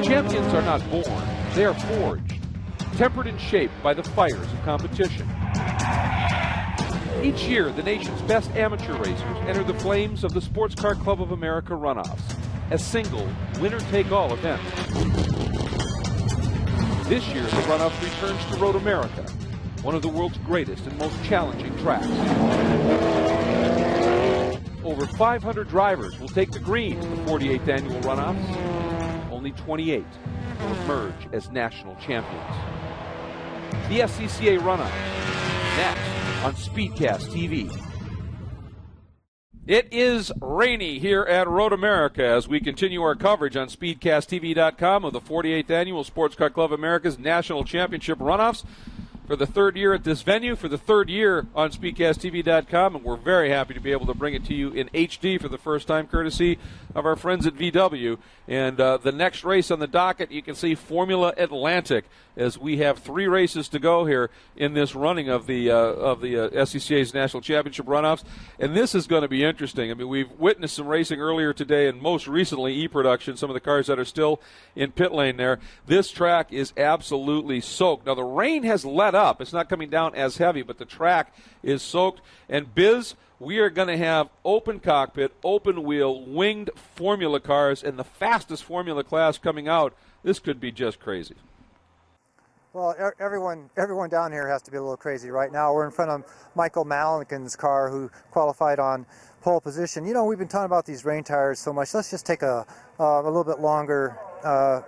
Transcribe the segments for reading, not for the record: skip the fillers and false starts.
Champions are not born, they are forged, tempered and shaped by the fires of competition. Each year, the nation's best amateur racers enter the flames of the Sports Car Club of America Runoffs, a single, winner-take-all event. This year, the Runoffs returns to Road America, one of the world's greatest and most challenging tracks. Over 500 drivers will take the green in the 48th annual Runoffs. Only 28 will emerge as national champions. The SCCA Runoffs, next on Speedcast TV. It is rainy here at Road America as we continue our coverage on SpeedcastTV.com of the 48th Annual Sports Car Club of America's National Championship Runoffs. For the third year at this venue, for the third year on SpeedcastTV.com, and we're very happy to be able to bring it to you in HD for the first time, courtesy of our friends at VW. And the next race on the docket, you can see Formula Atlantic, as we have 3 races to go here in this running of the SCCA's National Championship Runoffs. And this is going to be interesting. I mean, we've witnessed some racing earlier today, and most recently E-Production, some of the cars that are still in pit lane there. This track is absolutely soaked. Now, the rain has let up. It's not coming down as heavy, but the track is soaked. And Biz, we are going to have open cockpit, open wheel, winged formula cars, and the fastest formula class coming out. This could be just crazy. Well, everyone down here has to be a little crazy right now. We're in front of Michael Malikin's car, who qualified on pole position. You know, we've been talking about these rain tires so much. Let's just take a little bit longer,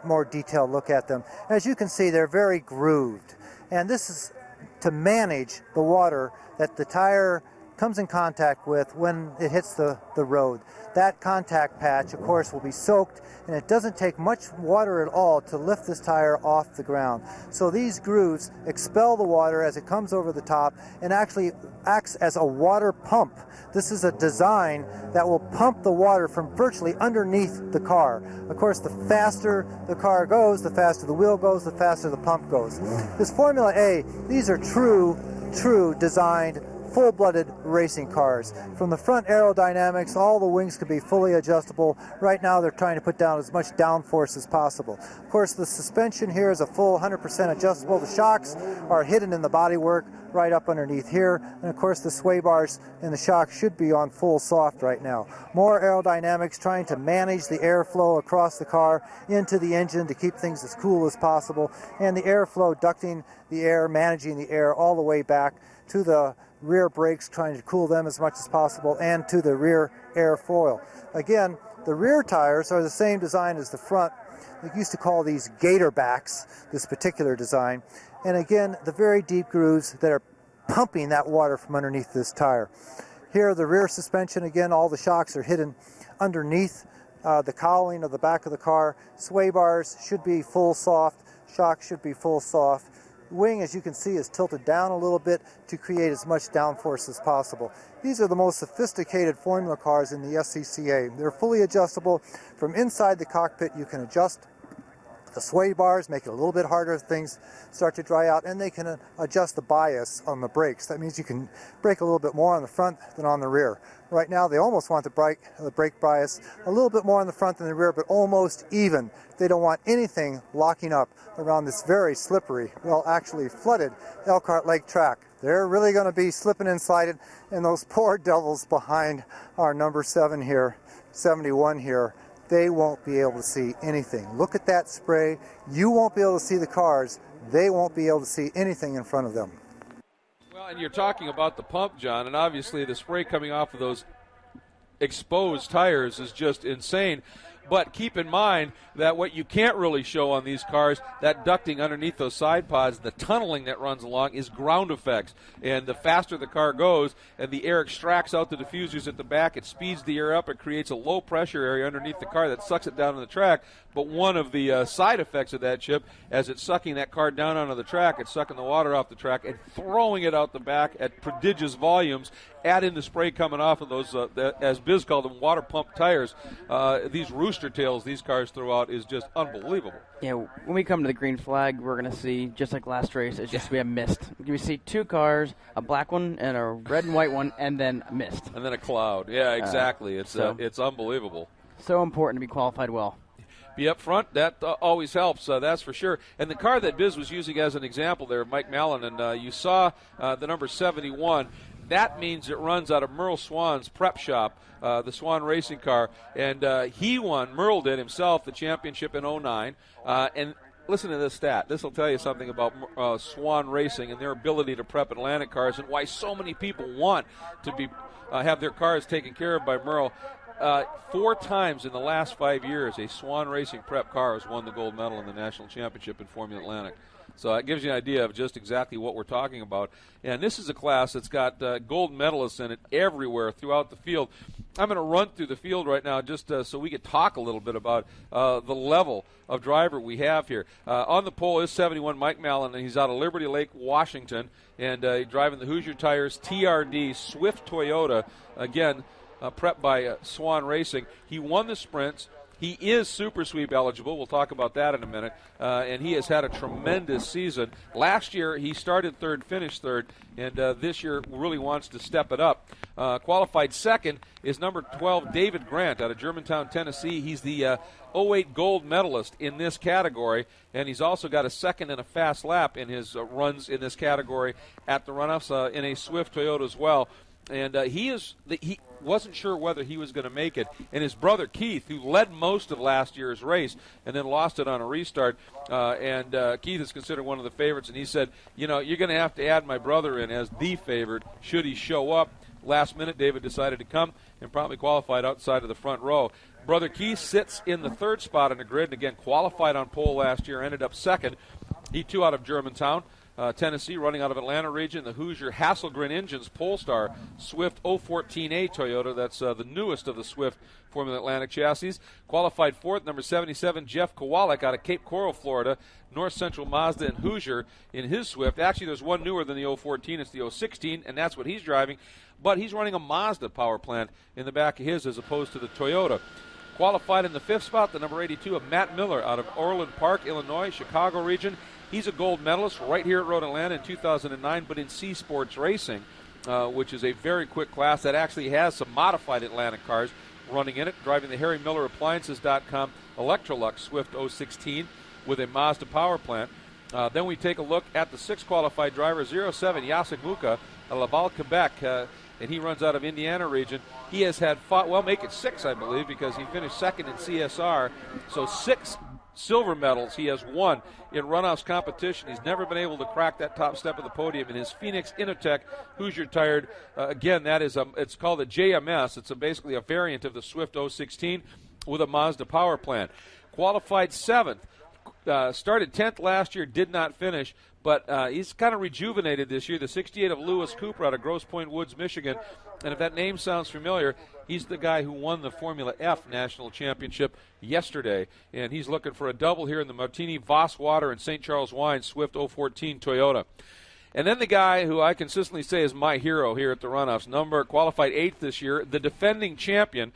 more detailed look at them. As you can see, they're very grooved. And this is to manage the water that the tire comes in contact with when it hits the road. That contact patch, of course, will be soaked, and it doesn't take much water at all to lift this tire off the ground. So these grooves expel the water as it comes over the top and actually acts as a water pump. This is a design that will pump the water from virtually underneath the car. Of course, the faster the car goes, the faster the wheel goes, the faster the pump goes. This Formula A, these are true designed full-blooded racing cars. From the front aerodynamics, all the wings can be fully adjustable. Right now they're trying to put down as much downforce as possible. Of course, the suspension here is a full 100% adjustable. The shocks are hidden in the bodywork right up underneath here. And of course the sway bars and the shocks should be on full soft right now. More aerodynamics, trying to manage the airflow across the car into the engine to keep things as cool as possible. And the airflow ducting the air, managing the air all the way back to the rear brakes, trying to cool them as much as possible, and to the rear airfoil. Again, the rear tires are the same design as the front. We used to call these gator backs, this particular design. And again, the very deep grooves that are pumping that water from underneath this tire. Here, the rear suspension, again, all the shocks are hidden underneath the cowling of the back of the car. Sway bars should be full soft. Shocks should be full soft. Wing, as you can see, is tilted down a little bit to create as much downforce as possible. These are the most sophisticated formula cars in the SCCA. They're fully adjustable. From inside the cockpit, you can adjust the sway bars, make it a little bit harder if things start to dry out, and they can adjust the bias on the brakes. That means you can brake a little bit more on the front than on the rear. Right now, they almost want the brake bias a little bit more on the front than the rear, but almost even. They don't want anything locking up around this very slippery, well, actually flooded Elkhart Lake track. They're really going to be slipping and sliding, and those poor devils behind our number 7 here, 71 here, they won't be able to see anything. Look at that spray. You won't be able to see the cars. They won't be able to see anything in front of them. Well, and you're talking about the pump, John, and obviously the spray coming off of those exposed tires is just insane. But keep in mind that what you can't really show on these cars, that ducting underneath those side pods, the tunneling that runs along, is ground effects. And the faster the car goes and the air extracts out the diffusers at the back, it speeds the air up. It creates a low pressure area underneath the car that sucks it down on the track. But one of the side effects of that, Chip, as it's sucking that car down onto the track, it's sucking the water off the track and throwing it out the back at prodigious volumes. Add in the spray coming off of those, as Biz called them, water pump tires. These rooster tails these cars throw out is just unbelievable. Yeah, when we come to the green flag, we're going to see, just like last race, it's just we have mist. We see 2 cars, a black one and a red and white one, and then mist. And then a cloud. Yeah, exactly. It's unbelievable. So important to be qualified well. be up front. That always helps, that's for sure. And the car that Biz was using as an example there, Mike Mallon, and you saw the number 71. That means it runs out of Merle Swan's prep shop, the Swan racing car. And he won, Merle did himself, the championship in 09. And listen to this stat. This will tell you something about Swan Racing and their ability to prep Atlantic cars and why so many people want to be have their cars taken care of by Merle. 4 times in the last 5 years, a Swan Racing prep car has won the gold medal in the national championship in Formula Atlantic. So that gives you an idea of just exactly what we're talking about. And this is a class that's got gold medalists in it everywhere throughout the field. I'm going to run through the field right now just so we could talk a little bit about the level of driver we have here. On the pole is 71 Mike Mallon, and he's out of Liberty Lake, Washington, and driving the Hoosier Tires TRD Swift Toyota, again, prepped by Swan Racing. He won the sprints. He is Super Sweep eligible. We'll talk about that in a minute. And he has had a tremendous season. Last year, he started third, finished third, and this year really wants to step it up. Qualified second is number 12, David Grant, out of Germantown, Tennessee. He's the 08 gold medalist in this category, and he's also got a second and a fast lap in his runs in this category at the Runoffs in a Swift Toyota as well. And he wasn't sure whether he was going to make it. And his brother Keith, who led most of last year's race and then lost it on a restart, and Keith is considered one of the favorites, and he said, you're going to have to add my brother in as the favorite should he show up. Last minute, David decided to come and promptly qualified outside of the front row. Brother Keith sits in the third spot on the grid, and again, qualified on pole last year, ended up second. He too out of Germantown. Tennessee, running out of Atlanta region, the Hoosier Hasselgren Engines Polestar Swift 014A Toyota. That's the newest of the Swift Formula Atlantic chassis. Qualified fourth, number 77, Jeff Kowalik out of Cape Coral, Florida. North Central Mazda and Hoosier in his Swift. Actually, there's one newer than the 014. It's the 016, and that's what he's driving. But he's running a Mazda power plant in the back of his as opposed to the Toyota. Qualified in the fifth spot, the number 82 of Matt Miller out of Orland Park, Illinois, Chicago region. He's a gold medalist right here at Road Atlanta in 2009, but in C Sports Racing, which is a very quick class that actually has some modified Atlantic cars running in it, driving the HarryMillerAppliances.com Electrolux Swift 016 with a Mazda power plant. Then we take a look at the sixth qualified driver, 07 Yasek Muka, Laval, Quebec, and he runs out of Indiana region. He has had, make it 6, I believe, because he finished second in CSR. So 6 silver medals he has won in Runoffs competition. He's never been able to crack that top step of the podium. In his Phoenix Innotech Hoosier Tired, again, that is it's called a JMS. It's basically a variant of the Swift 016 with a Mazda power plant. Qualified 7th. Started 10th last year, did not finish, but he's kind of rejuvenated this year. The 68 of Lewis Cooper out of Grosse Pointe Woods, Michigan. And if that name sounds familiar, he's the guy who won the Formula F National Championship yesterday. And he's looking for a double here in the Martini Voss Water and St. Charles Wine Swift 014 Toyota. And then the guy who I consistently say is my hero here at the Runoffs, qualified 8th this year, the defending champion.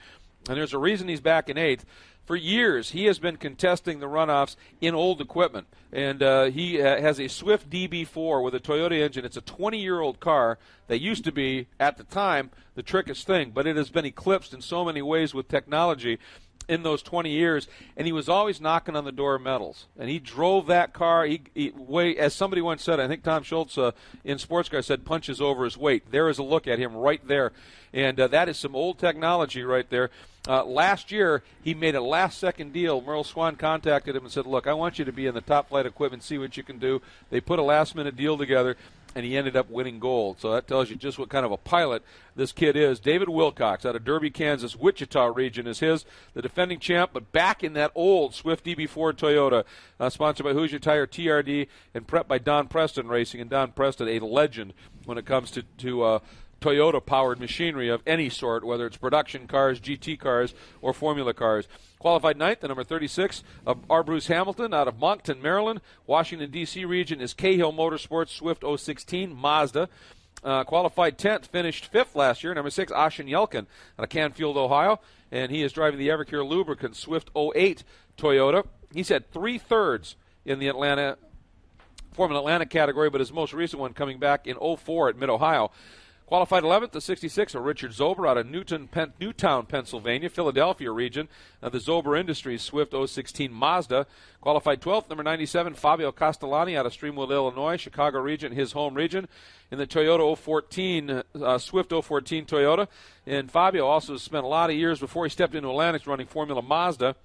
And there's a reason he's back in 8th. For years, he has been contesting the Runoffs in old equipment, and he has a Swift DB4 with a Toyota engine. It's a 20-year-old car that used to be, at the time, the trickiest thing, but it has been eclipsed in so many ways with technology in those 20 years, and he was always knocking on the door of medals. And he drove that car, as somebody once said, I think Tom Schultz in Sports Car said, punches over his weight. There is a look at him right there, and that is some old technology right there. Last year, he made a last-second deal. Merle Swan contacted him and said, look, I want you to be in the top-flight equipment, see what you can do. They put a last-minute deal together, and he ended up winning gold. So that tells you just what kind of a pilot this kid is. David Wilcox out of Derby, Kansas, Wichita region is his, the defending champ, but back in that old Swift DB4 Toyota, sponsored by Hoosier Tire TRD and prepped by Don Preston Racing. And Don Preston, a legend when it comes to Toyota-powered machinery of any sort, whether it's production cars, GT cars, or Formula cars. Qualified 9th, the number 36 of R. Bruce Hamilton out of Moncton, Maryland. Washington, D.C. region is Cahill Motorsports Swift 016 Mazda. Qualified 10th, finished 5th last year. Number 6, Ashen Yelkin out of Canfield, Ohio. And he is driving the Evercare Lubricant Swift 08 Toyota. He's had 3 thirds in the Formula Atlantic category, but his most recent one coming back in 04 at Mid-Ohio. Qualified 11th, the 66, a Richard Zober out of Newtown, Pennsylvania, Philadelphia region. The Zober Industries Swift 016 Mazda. Qualified 12th, number 97, Fabio Castellani out of Streamwood, Illinois, Chicago region, his home region. In the Toyota 014, Swift 014 Toyota. And Fabio also spent a lot of years before he stepped into Atlantic running Formula Mazda.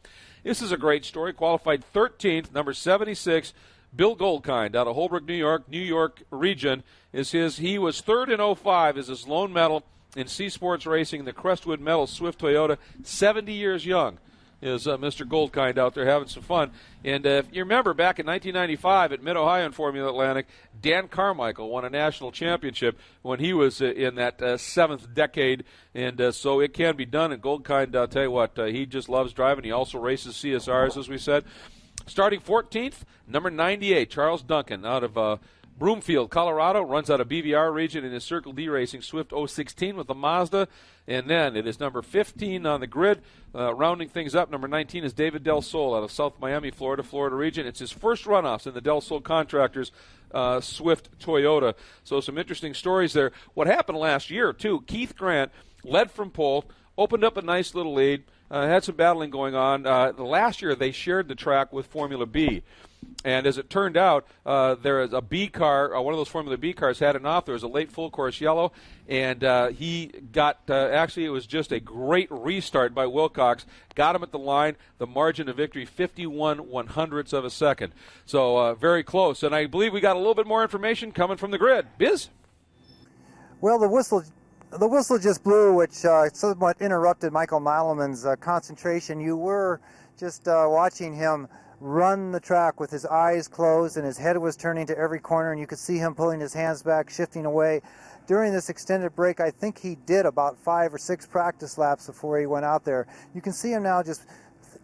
This is a great story. Qualified 13th, number 76, Bill Goldkind out of Holbrook, New York region is his. He was third in 05 as his lone medal in C Sports Racing, the Crestwood Medal Swift Toyota. 70 years young is Mr. Goldkind out there having some fun. And if you remember back in 1995 at Mid-Ohio in Formula Atlantic, Dan Carmichael won a national championship when he was in that seventh decade. And so it can be done. And Goldkind, I'll tell you what, he just loves driving. He also races CSRs, as we said. Starting 14th, number 98, Charles Duncan out of Broomfield, Colorado, runs out of BVR region in his Circle D Racing Swift 016 with the Mazda. And then it is number 15 on the grid. Rounding things up, number 19 is David Del Sol out of South Miami, Florida region. It's his first runoffs in the Del Sol Contractors Swift Toyota. So some interesting stories there. What happened last year, too, Keith Grant led from pole, opened up a nice little lead, had some battling going on. Last year they shared the track with Formula B. And as it turned out, there is a B car, one of those Formula B cars had an off. There was a late full course yellow, and he got, actually it was just a great restart by Wilcox. Got him at the line, the margin of victory, 51/100ths of a second. So very close. And I believe we got a little bit more information coming from the grid. Biz? Well, the whistle just blew, which somewhat interrupted Michael Malaman's concentration. You were just watching him run the track with his eyes closed, and his head was turning to every corner, and you could see him pulling his hands back, shifting away. During this extended break, I think he did about 5 or 6 practice laps before he went out there. You can see him now just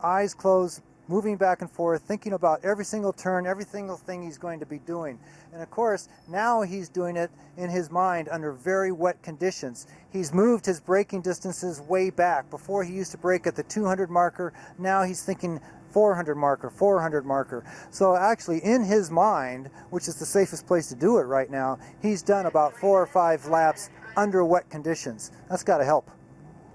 eyes closed, moving back and forth, thinking about every single turn, every single thing he's going to be doing. And of course, now he's doing it in his mind under very wet conditions. He's moved his braking distances way back. Before he used to brake at the 200 marker, now he's thinking 400 marker, 400 marker. So actually in his mind, which is the safest place to do it right now, he's done about 4 or 5 laps under wet conditions. That's got to help.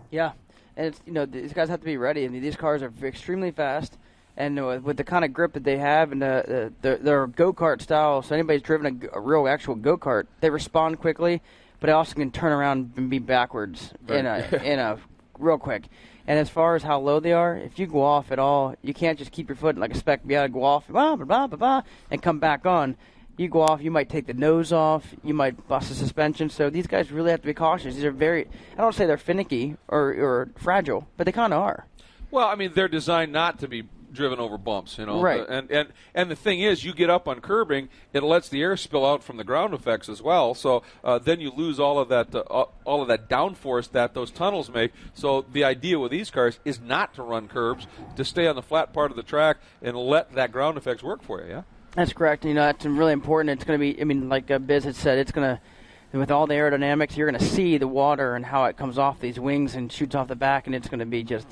Yeah, and it's, these guys have to be ready. I mean, these cars are extremely fast. And with the kind of grip that they have and their go-kart style, so anybody's driven a real actual go-kart, they respond quickly, but they also can turn around and be backwards in a real quick. And as far as how low they are, if you go off at all, you can't just keep your foot like a spec. You got to go off, blah, blah, blah, blah, blah, and come back on. You go off, you might take the nose off, you might bust the suspension. So these guys really have to be cautious. These are I don't say they're finicky or fragile, but they kind of are. Well, I mean, they're designed not to be driven over bumps, Right. And the thing is, you get up on curbing, it lets the air spill out from the ground effects as well. So then you lose all of that downforce that those tunnels make. So the idea with these cars is not to run curbs, to stay on the flat part of the track and let that ground effects work for you. Yeah. That's correct. That's really important. It's going to be. Like Biz had said, it's going to. With all the aerodynamics, you're going to see the water and how it comes off these wings and shoots off the back, and it's going to be just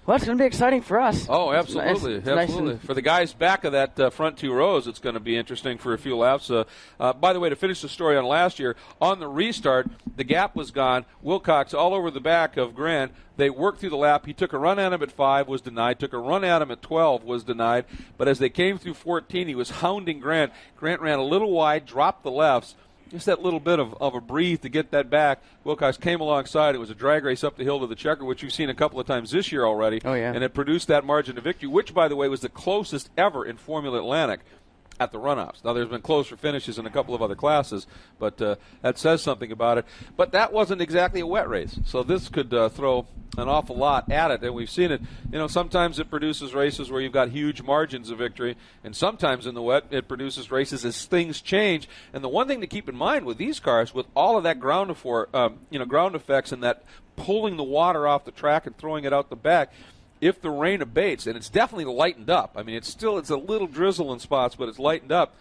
well, it's going to be exciting for us. Oh, absolutely. Absolutely. For the guys back of that front 2 rows, it's going to be interesting for a few laps. By the way, to finish the story on last year, on the restart, the gap was gone. Wilcox all over the back of Grant. They worked through the lap. He took a run at him at 5, was denied. Took a run at him at 12, was denied. But as they came through 14, he was hounding Grant. Grant ran a little wide, dropped the lefts. Just that little bit of a breathe to get that back. Wilcox came alongside. It was a drag race up the hill to the checker, which you've seen a couple of times this year already. Oh, yeah. And it produced that margin of victory, which, by the way, was the closest ever in Formula Atlantic at the runoffs. Now, there's been closer finishes in a couple of other classes, but that says something about it. But that wasn't exactly a wet race, so this could throw an awful lot at it, and we've seen it. Sometimes it produces races where you've got huge margins of victory, and sometimes in the wet it produces races as things change. And the one thing to keep in mind with these cars, with all of that ground effects and that pulling the water off the track and throwing it out the back, if the rain abates, and it's definitely lightened up. I mean, it's a little drizzle in spots, but it's lightened up.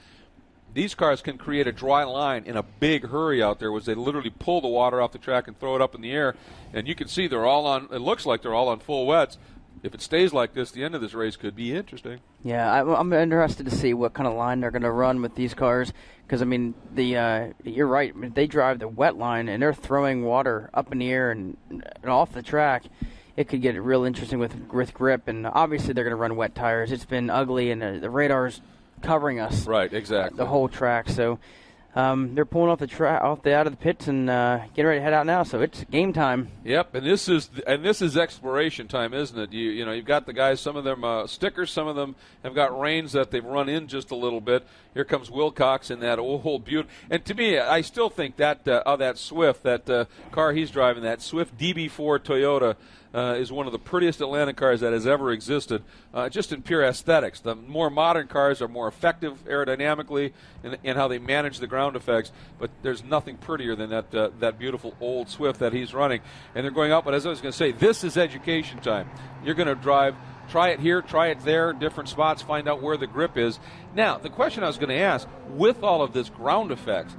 These cars can create a dry line in a big hurry out there, where they literally pull the water off the track and throw it up in the air. And you can see they're all on. It looks like they're all on full wets. if it stays like this, the end of this race could be interesting. Yeah, I'm interested to see what kind of line they're going to run with these cars. Because, I mean, you're right. I mean, they drive the wet line, and they're throwing water up in the air and off the track. It could get real interesting with grip. And obviously they're going to run wet tires. It's been ugly, and the radar's covering us. Right, exactly. The whole track. So they're pulling off out of the pits and getting ready to head out now. So it's game time. Yep, and this is exploration time, isn't it? You know, you've got the guys. Some of them stickers. Some of them have got reins that they've run in just a little bit. Here comes Wilcox in that old beaut. And to me, I still think that that Swift, that car he's driving, that Swift DB4 Toyota. Is one of the prettiest Atlanta cars that has ever existed, just in pure aesthetics. The more modern cars are more effective aerodynamically in how they manage the ground effects, but there's nothing prettier than that beautiful old Swift that he's running. And they're going up, but as I was going to say, this is education time. You're going to drive, try it here, try it there, different spots, find out where the grip is. Now, the question I was going to ask, with all of this ground effects,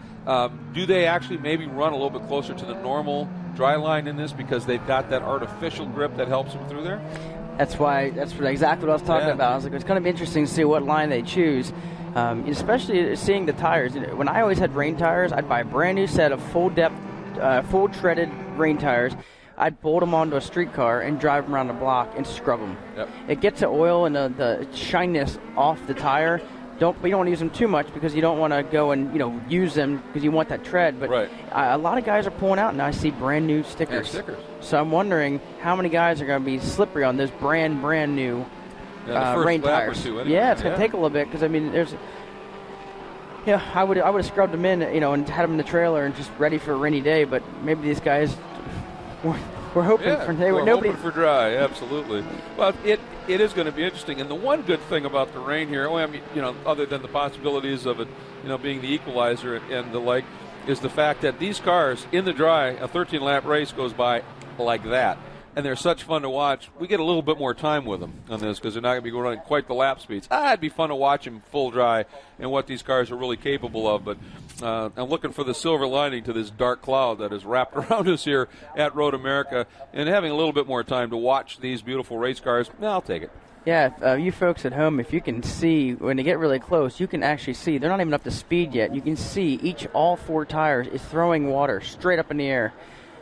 do they actually maybe run a little bit closer to the normal dry line in this because they've got that artificial grip that helps them through there? That's exactly what I was talking about. I was like, it's going to be interesting to see what line they choose, especially seeing the tires. When I always had rain tires, I'd buy a brand new set of full depth, full treaded rain tires. I'd bolt them onto a street car and drive them around the block and scrub them. Yep. It gets the oil and the shininess off the tire. But you don't want to use them too much because you don't want to go and use them because you want that tread. But right. A lot of guys are pulling out, and I see brand new stickers. Yeah, stickers. So I'm wondering how many guys are going to be slippery on those brand new rain tires. Anyway. Yeah, it's going to take a little bit because I mean I would have scrubbed them in, and had them in the trailer and just ready for a rainy day. But maybe these guys we're hoping for hoping for dry. Absolutely. Well, it is going to be interesting. And the one good thing about the rain here, other than the possibilities of it, being the equalizer and the like, is the fact that these cars in the dry, a 13-lap race goes by like that. And they're such fun to watch. We get a little bit more time with them on this because they're not going to be running quite the lap speeds. It'd be fun to watch them full dry and what these cars are really capable of. But I'm looking for the silver lining to this dark cloud that is wrapped around us here at Road America. And having a little bit more time to watch these beautiful race cars, I'll take it. Yeah, you folks at home, if you can see, when they get really close, you can actually see. They're not even up to speed yet. You can see all four tires is throwing water straight up in the air.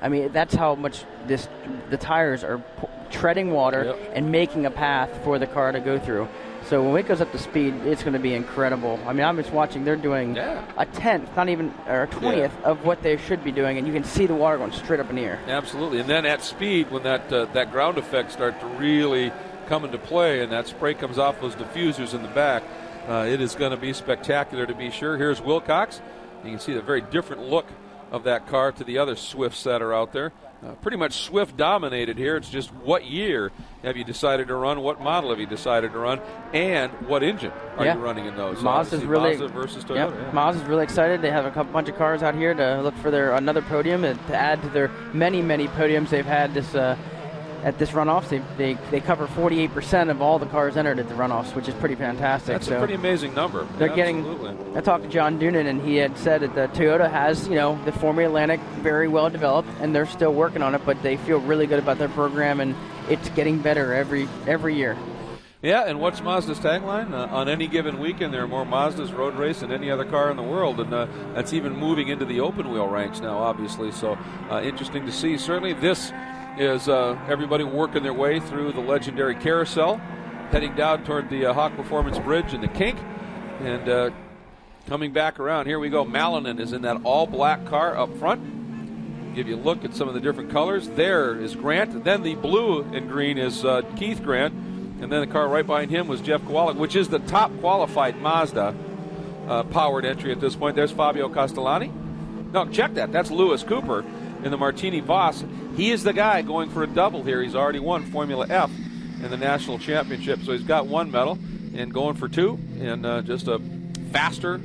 I mean, that's how much the tires are treading water and making a path for the car to go through. So when it goes up to speed, it's going to be incredible. I mean, I'm just watching. They're doing a tenth, not even or a 20th of what they should be doing, and you can see the water going straight up in the air. Absolutely. And then at speed, when that ground effect starts to really come into play and that spray comes off those diffusers in the back, it is going to be spectacular to be sure. Here's Wilcox. You can see the very different look of that car to the other Swifts that are out there. Pretty much Swift dominated here. It's just what year have you decided to run, what model have you decided to run, and what engine are you running in those? Mazda versus Toyota. Yeah. Mazda's really excited. They have a bunch of cars out here to look for another podium and to add to their many podiums they've had at this runoffs. They cover 48% of all the cars entered at the runoffs, which is pretty fantastic. That's a pretty amazing number. They're I talked to John Doonan, and he had said that the Toyota has, the Formula Atlantic very well developed, and they're still working on it, but they feel really good about their program, and it's getting better every year. Yeah, and what's Mazda's tagline? On any given weekend, there are more Mazdas road race than any other car in the world, and that's even moving into the open wheel ranks now, obviously. So interesting to see. Certainly, this is everybody working their way through the legendary carousel, heading down toward the Hawk Performance Bridge and the kink, and coming back around. Here we go. Malinen is in that all-black car up front. Give you a look at some of the different colors. There is Grant. Then the blue and green is Keith Grant. And then the car right behind him was Jeff Kowalik, which is the top qualified Mazda powered entry at this point. There's Fabio Castellani. No, check that. That's Lewis Cooper in the Martini Voss. He is the guy going for a double here. He's already won Formula F in the national championship, so he's got one medal and going for two, and just a faster,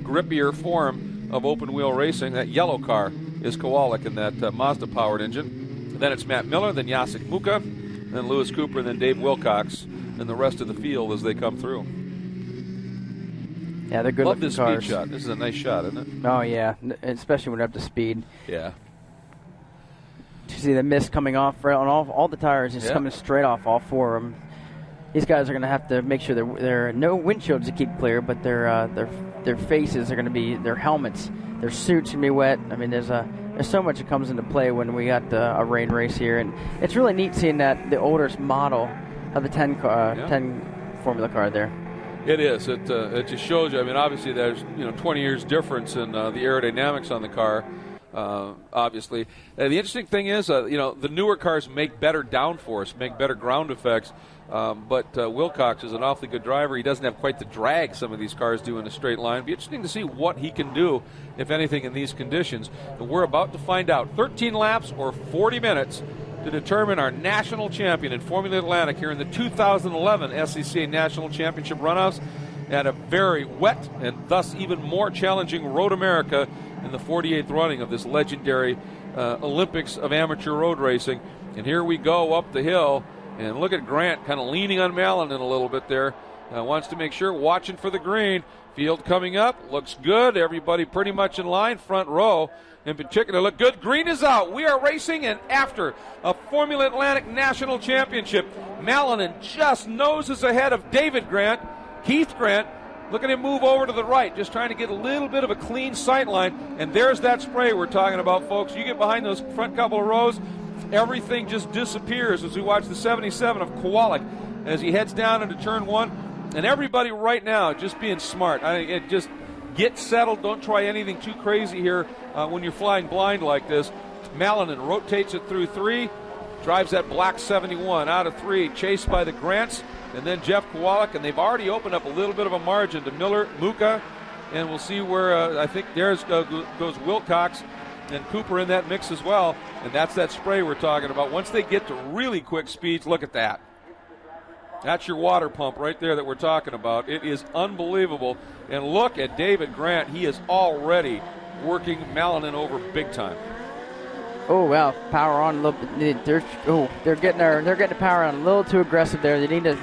grippier form of open-wheel racing. That yellow car is Kowalik in that Mazda-powered engine. Then it's Matt Miller, then Jacek Muka, then Lewis Cooper, and then Dave Wilcox, and the rest of the field as they come through. Yeah, they're good looking cars. Love this speed shot. This is a nice shot, isn't it? Oh, yeah, especially when they're up to speed. Yeah. You see the mist coming off right on all the tires, just coming straight off all 4 of them. These guys are going to have to make sure there are no windshields to keep clear, but their faces are going to be, their helmets, their suits going to be wet. I mean, there's so much that comes into play when we got a rain race here, and it's really neat seeing that the oldest model of the 10 Formula car there. It is. It just shows you. I mean, obviously there's 20 years difference in the aerodynamics on the car. Obviously, the interesting thing is, the newer cars make better downforce, make better ground effects. But Wilcox is an awfully good driver. He doesn't have quite the drag some of these cars do in a straight line. It'll be interesting to see what he can do, if anything, in these conditions. And we're about to find out. 13 laps or 40 minutes to determine our national champion in Formula Atlantic here in the 2011 SCCA National Championship Runoffs at a very wet and thus even more challenging Road America in the 48th running of this legendary Olympics of amateur road racing. And here we go up the hill. And look at Grant kind of leaning on Mallinen a little bit there. Wants to make sure, watching for the green. Field coming up, looks good. Everybody pretty much in line, front row in particular. Look good. Green is out. We are racing, and after a Formula Atlantic National Championship, Mallinen just noses ahead of David Grant. Keith Grant, look at him move over to the right, just trying to get a little bit of a clean sight line. And there's that spray we're talking about, folks. You get behind those front couple of rows, everything just disappears as we watch the 77 of Kowalik as he heads down into turn 1. And everybody right now just being smart. Just get settled. Don't try anything too crazy here when you're flying blind like this. Mallinen rotates it through 3, drives that black 71 out of 3, chased by the Grants, and then Jeff Kowalik. And they've already opened up a little bit of a margin to Miller, Muka, and we'll see where I think there's goes Wilcox and Cooper in that mix as well. And that's that spray we're talking about. Once they get to really quick speeds, look at that. That's your water pump right there that we're talking about. It is unbelievable. And look at David Grant. He is already working Mallinen over big time. Oh, wow. Power on a little bit. They're getting the power on a little too aggressive there. They need to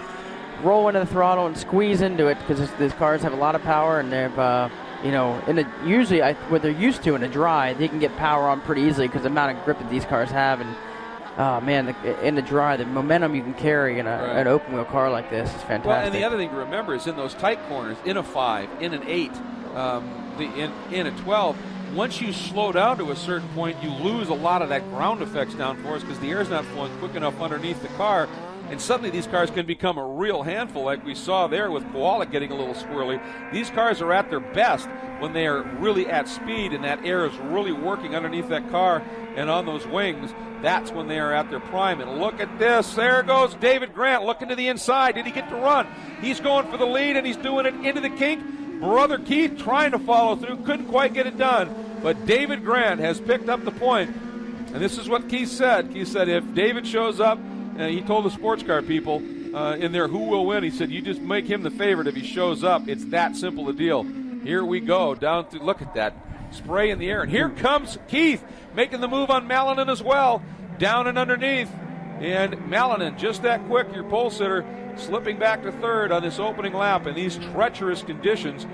roll into the throttle and squeeze into it because these cars have a lot of power, and they've usually what they're used to in a dry, they can get power on pretty easily because the amount of grip that these cars have. And in the dry, the momentum you can carry in an open wheel car like this is fantastic. Well, and the other thing to remember is in those tight corners, in a 5, in an 8, in a 12, once you slow down to a certain point, you lose a lot of that ground effects downforce because the air's not flowing quick enough underneath the car. And suddenly these cars can become a real handful, like we saw there with Kowalik getting a little squirrely. These cars are at their best when they are really at speed and that air is really working underneath that car and on those wings. That's when they are at their prime. And look at this. There goes David Grant looking to the inside. Did he get to run? He's going for the lead, and he's doing it into the kink. Brother Keith trying to follow through. Couldn't quite get it done. But David Grant has picked up the point. And this is what Keith said. Keith said if David shows up, he told the sports car people in there who will win. He said, you just make him the favorite if he shows up. It's that simple a deal. Here we go. Down through. Look at that spray in the air. And here comes Keith making the move on Mallinen as well. Down and underneath. And Mallinen, just that quick, your pole sitter, slipping back to third on this opening lap in these treacherous conditions.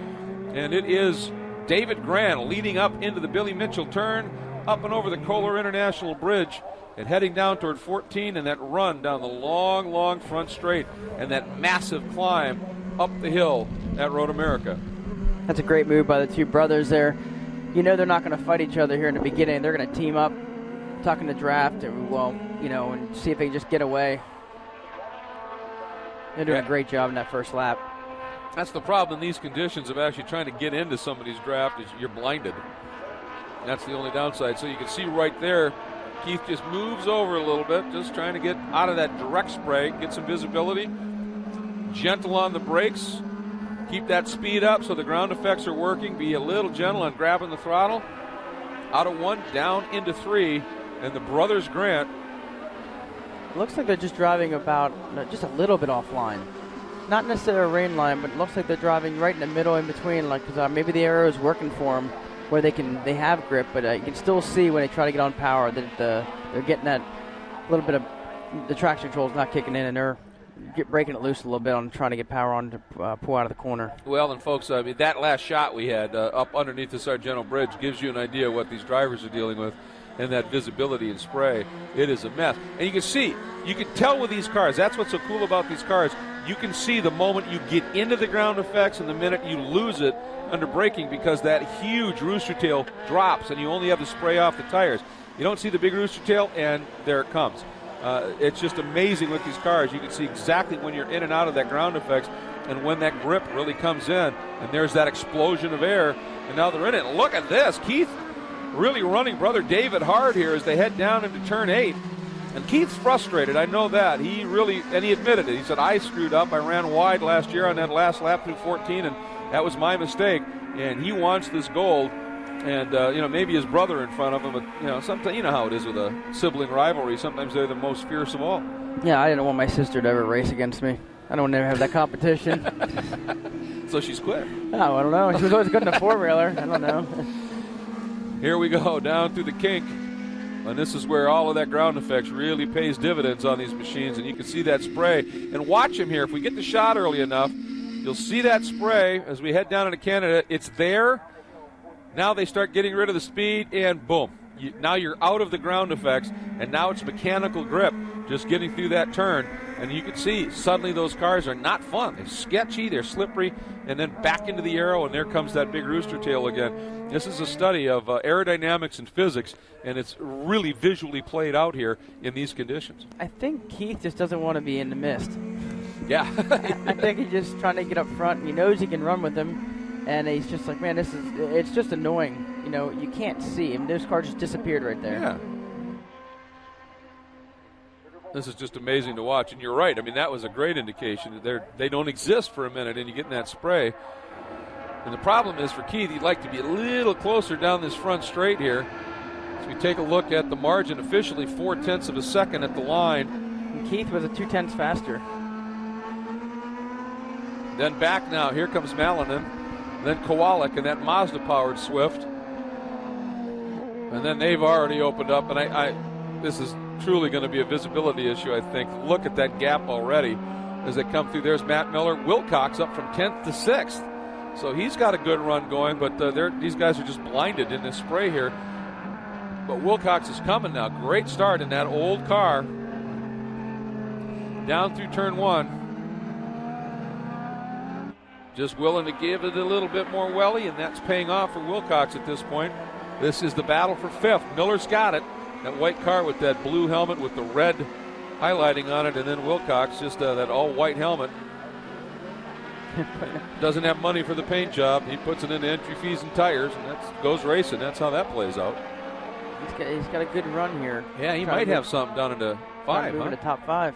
And it is David Grant leading up into the Billy Mitchell turn, up and over the Kohler International Bridge, and heading down toward 14, and that run down the long, long front straight, and that massive climb up the hill at Road America. That's a great move by the two brothers there. You know they're not going to fight each other here in the beginning. They're going to team up, talking to draft, and see if they can just get away. They're doing a great job in that first lap. That's the problem in these conditions of actually trying to get into somebody's draft is you're blinded. That's the only downside. So you can see right there, Keith just moves over a little bit, just trying to get out of that direct spray, get some visibility. Gentle on the brakes. Keep that speed up so the ground effects are working. Be a little gentle on grabbing the throttle. Out of 1, down into 3. And the brothers Grant. Looks like they're just driving about just a little bit offline. Not necessarily a rain line, but it looks like they're driving right in the middle in between. Because maybe the aero is working for them where they have grip, but you can still see when they try to get on power that they're getting that little bit of the traction control is not kicking in, and they're breaking it loose a little bit on trying to get power on to pull out of the corner. Well, and folks, I mean, that last shot we had up underneath the Sargento Bridge gives you an idea of what these drivers are dealing with. and that visibility and spray, it is a mess. And you can tell with these cars, that's what's so cool about these cars, you can see the moment you get into the ground effects and the minute you lose it under braking, because that huge rooster tail drops and you only have to spray off the tires. You don't see the big rooster tail, and there it comes. It's just amazing with these cars. You can see exactly when you're in and out of that ground effects and when that grip really comes in, and there's that explosion of air, and now they're in it. Look at this. Keith really running brother David hard here as they head down into turn 8. And Keith's frustrated, I know that. He admitted it. He said, I screwed up. I ran wide last year on that last lap through 14, and that was my mistake. And he wants this gold. And, maybe his brother in front of him, but, sometimes, you know how it is with a sibling rivalry. Sometimes they're the most fierce of all. Yeah, I didn't want my sister to ever race against me. I don't want to have that competition. So she's quit. Oh, I don't know. She was always good in a four-wheeler. I don't know. Here we go, down through the kink. And this is where all of that ground effects really pays dividends on these machines. And you can see that spray. And watch him here. If we get the shot early enough, you'll see that spray as we head down into Canada. It's there. Now they start getting rid of the speed, and boom. Now you're out of the ground effects, and now it's mechanical grip just getting through that turn. And you can see suddenly those cars are not fun. They're sketchy, they're slippery, and then back into the arrow, and there comes that big rooster tail again. This is a study of aerodynamics and physics, and it's really visually played out here in these conditions. I think Keith just doesn't want to be in the mist. Yeah. I think he's just trying to get up front. He knows he can run with him. And he's just like, man, it's just annoying. You can't see. I mean, those cars just disappeared right there. Yeah. This is just amazing to watch. And you're right. I mean, that was a great indication that they don't exist for a minute, and you get in that spray. And the problem is for Keith, he'd like to be a little closer down this front straight here. As we take a look at the margin, officially 0.4 of a second at the line. And Keith was a 0.2 faster. Then back now. Here comes Malinen. Then Kowalik and that Mazda-powered Swift. And then they've already opened up. And this is truly going to be a visibility issue, I think. Look at that gap already as they come through. There's Matt Miller. Wilcox up from 10th to 6th. So he's got a good run going, but these guys are just blinded in this spray here. But Wilcox is coming now. Great start in that old car. Down through turn 1. Just willing to give it a little bit more welly, and that's paying off for Wilcox at this point. This is the battle for 5th. Miller's got it. That white car with that blue helmet with the red highlighting on it, and then Wilcox just that all-white helmet. Doesn't have money for the paint job. He puts it into entry fees and tires, and that goes racing. That's how that plays out. He's got a good run here. Yeah, he might have something down into 5. Moving to top 5.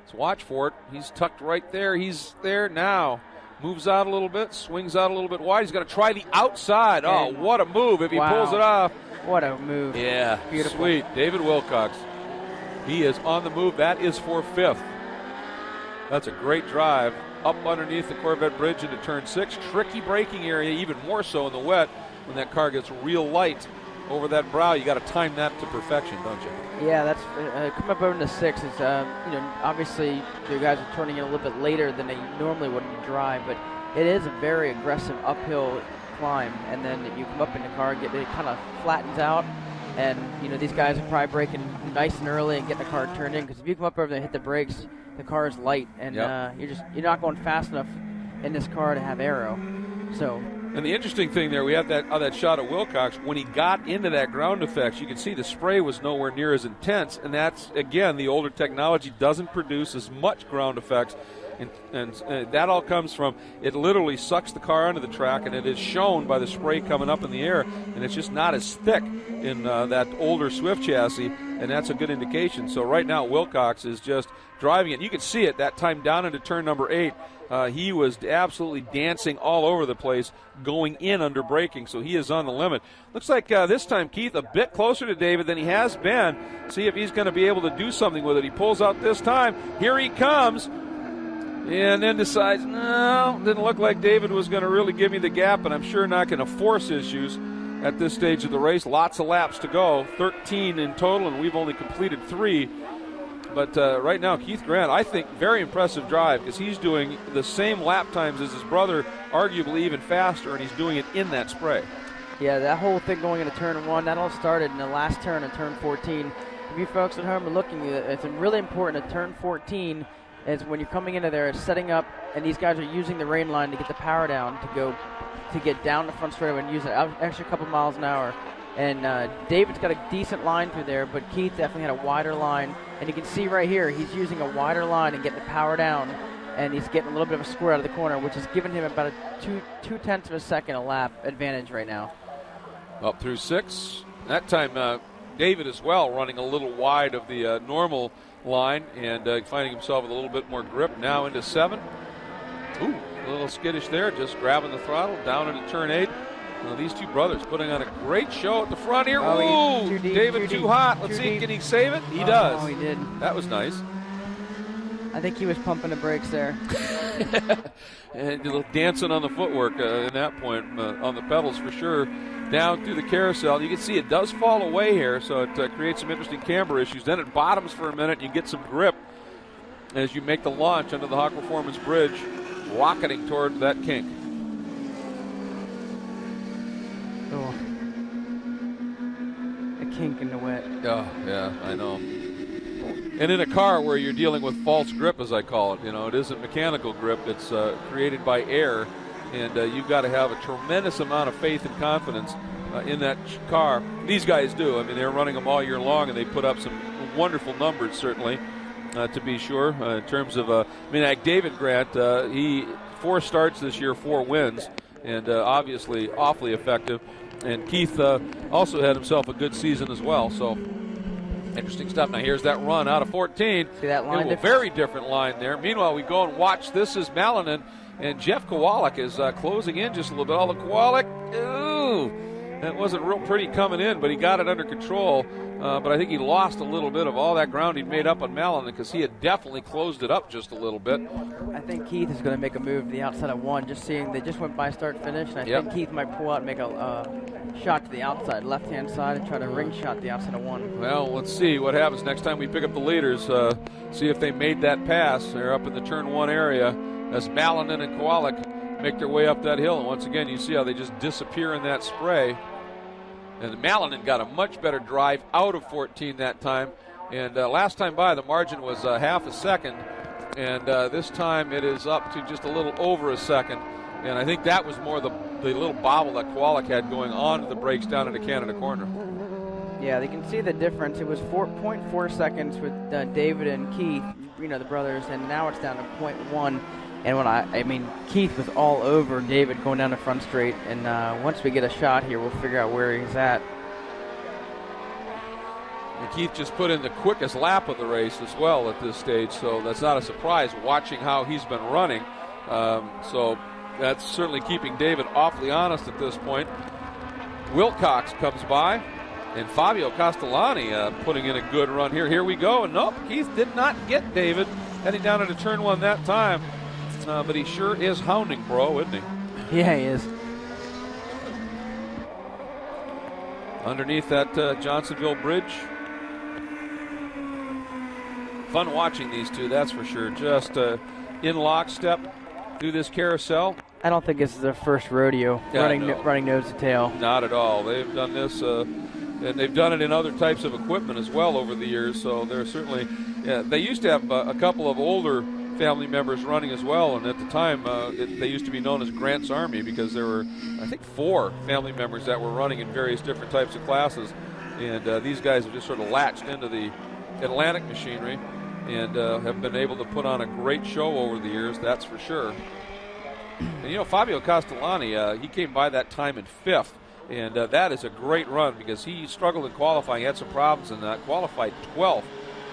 Let's watch for it. He's tucked right there. He's there now. Moves out a little bit, swings out a little bit wide. He's going to try the outside. Oh, what a move if he pulls it off. What a move. Yeah, beautiful. Sweet. David Wilcox. He is on the move. That is for 5th. That's a great drive. Up underneath the Corvette bridge into turn 6. Tricky braking area, even more so in the wet when that car gets real light over that brow. You got to time that to perfection, don't you? Yeah, that's coming up over into 6 is obviously the guys are turning it a little bit later than they normally would in dry, but it is a very aggressive uphill climb, and then you come up in the car, it kind of flattens out, and these guys are probably braking nice and early and getting the car turned in, because if you come up over there and hit the brakes, the car is light, and you're not going fast enough in this car to have aero. So. And the interesting thing there, we have that shot of Wilcox. When he got into that ground effects, you can see the spray was nowhere near as intense, and that's, again, the older technology doesn't produce as much ground effects, and that all comes from it literally sucks the car onto the track, and it is shown by the spray coming up in the air, and it's just not as thick in that older Swift chassis, and that's a good indication. So right now Wilcox is just driving it. You can see it that time down into turn number 8. He was absolutely dancing all over the place going in under braking, so he is on the limit. Looks like this time Keith a bit closer to David than he has been. See if he's going to be able to do something with it. He pulls out this time. Here he comes. And then decides, no, didn't look like David was going to really give me the gap, and I'm sure not going to force issues at this stage of the race. Lots of laps to go, 13 in total, and we've only completed 3. But right now, Keith Grant, I think, very impressive drive, because he's doing the same lap times as his brother, arguably even faster, and he's doing it in that spray. Yeah, that whole thing going into turn 1, that all started in the last turn of turn 14. If you folks at home are looking, it's really important at turn 14 is when you're coming into there, it's setting up, and these guys are using the rain line to get the power down to get down the front straightaway and use an extra couple miles an hour. And David's got a decent line through there, but Keith definitely had a wider line. And you can see right here, he's using a wider line and getting the power down, and he's getting a little bit of a square out of the corner, which has given him about a two-tenths of a second a lap advantage right now. Up through 6. That time, David as well running a little wide of the normal line and finding himself with a little bit more grip. Now into 7. Ooh, a little skittish there, just grabbing the throttle down into turn 8. These two brothers putting on a great show at the front here. Oh, ooh, David too hot. Let's see, can he save it? He does. Oh, he did. That was nice. I think he was pumping the brakes there. And a little dancing on the footwork in that point, on the pedals for sure. Down through the carousel. You can see it does fall away here, so it creates some interesting camber issues. Then it bottoms for a minute, and you get some grip as you make the launch under the Hawk Performance Bridge, rocketing toward that kink. Oh. A kink in the wet. Oh, yeah, I know. And in a car where you're dealing with false grip, as I call it, it isn't mechanical grip, it's created by air, and you've got to have a tremendous amount of faith and confidence in that car. These guys do. I mean, they're running them all year long, and they put up some wonderful numbers, certainly, to be sure, in terms of, like David Grant, he 4 starts this year, 4 wins, and obviously awfully effective. And Keith also had himself a good season as well, so interesting stuff. Now here's that run out of 14. See that line? A very different line there. Meanwhile, we go and watch. This is Malinen, and Jeff Kowalik is closing in just a little bit. All the Kowalik, ooh, that wasn't real pretty coming in, but he got it under control. But I think he lost a little bit of all that ground he'd made up on Malinen because he had definitely closed it up just a little bit. I think Keith is going to make a move to the outside of 1, just seeing they just went by start finish, and I think Keith might pull out and make a shot to the outside, left-hand side, and try to ring shot the outside of 1. Well, let's see what happens next time we pick up the leaders. See if they made that pass. They're up in the turn 1 area as Malinen and Kowalik make their way up that hill. And once again, you see how they just disappear in that spray. And Malinen got a much better drive out of 14 that time. And last time by, the margin was half a second. And this time it is up to just a little over a second. And I think that was more the little bobble that Kowalik had going on to the brakes down into Canada Corner. Yeah, they can see the difference. It was 4.4 seconds with David and Keith, the brothers, and now it's down to 0.1. And Keith was all over David going down the front straight. And once we get a shot here, we'll figure out where he's at. And Keith just put in the quickest lap of the race as well at this stage, so that's not a surprise watching how he's been running. So that's certainly keeping David awfully honest at this point. Wilcox comes by, and Fabio Castellani putting in a good run here. Here we go, and nope, Keith did not get David heading down into turn 1 that time. But he sure is hounding Bro, isn't he? Yeah, he is. Underneath that Johnsonville Bridge. Fun watching these two, that's for sure. Just in lockstep through this carousel. I don't think this is their first rodeo running nose to tail. Not at all. They've done this, and they've done it in other types of equipment as well over the years. So they're certainly, they used to have a couple of older family members running as well, and at the time they used to be known as Grant's Army because there were, I think, 4 family members that were running in various different types of classes, and these guys have just sort of latched into the Atlantic machinery and have been able to put on a great show over the years, that's for sure. And Fabio Castellani, he came by that time in 5th, and that is a great run because he struggled in qualifying, had some problems in that, qualified 12th,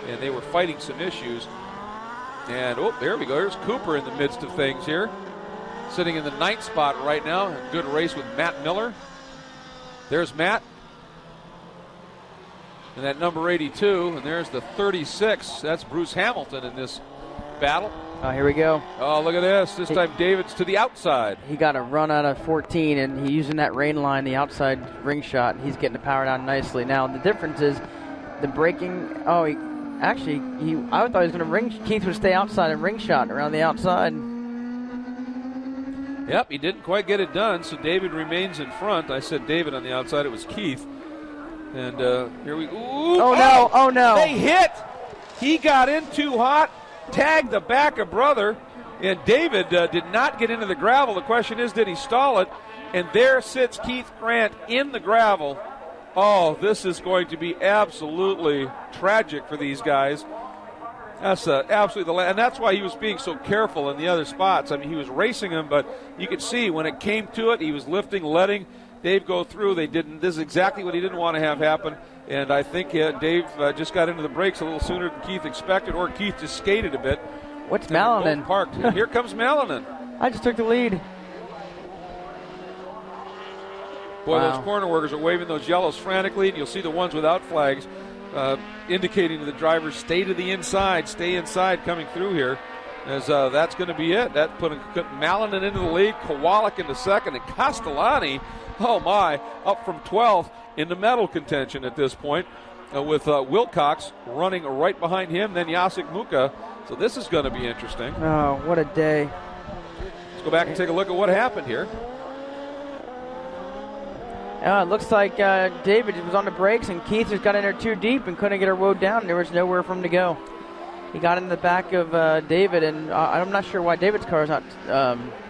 and they were fighting some issues. And, there we go. There's Cooper in the midst of things here. Sitting in the 9th spot right now. A good race with Matt Miller. There's Matt. And that number 82. And there's the 36. That's Bruce Hamilton in this battle. Oh, here we go. Oh, look at this. This time David's to the outside. He got a run out of 14, and he's using that rain line, the outside ring shot. He's getting the power down nicely. Now, the difference is the braking. I thought he was going to ring. Keith would stay outside and ring shot around the outside. Yep, he didn't quite get it done, so David remains in front. I said David on the outside. It was Keith. And here we go. Oh, no. They hit. He got in too hot, tagged the back of brother, and David did not get into the gravel. The question is, did he stall it? And there sits Keith Grant in the gravel. Oh, this is going to be absolutely tragic for these guys. That's absolutely and that's why he was being so careful in the other spots. I mean, he was racing him, but you could see when it came to it, he was lifting, letting Dave go through. They didn't. This is exactly what he didn't want to have happen. And I think Dave just got into the brakes a little sooner than Keith expected, or Keith just skated a bit. What's Mallinen? Parked. Here comes Mallinen. I just took the lead. Boy, wow. Those corner workers are waving those yellows frantically, and you'll see the ones without flags indicating to the drivers, stay to the inside, stay inside coming through here, as that's going to be it. That put Mallinen into the lead, Kowalik into second, and Castellani, oh my, up from 12th into medal contention at this point, with Wilcox running right behind him, then Jacek Muka. So this is going to be interesting. Oh, what a day. Let's go back and take a look at what happened here. It looks like David was on the brakes, and Keith just got in there too deep and couldn't get her rode down. There was nowhere for him to go. He got in the back of David, and I'm not sure why David's car is not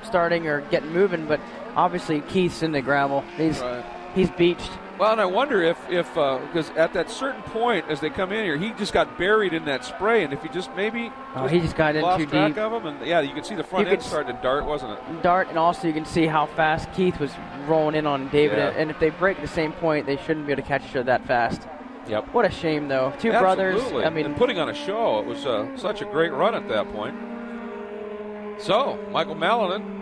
starting or getting moving, but obviously Keith's in the gravel. He's beached. Well, and I wonder if because at that certain point as they come in here, he just got buried in that spray, and if he just maybe he just got in too track deep of him, and yeah, you can see the front end started to dart, wasn't it? Dart, and also you can see how fast Keith was rolling in on David, and if they break at the same point, they shouldn't be able to catch each other that fast. Yep. What a shame, though. Two Absolutely. brothers. I mean, and putting on a show. It was such a great run at that point. So Michael Mallinen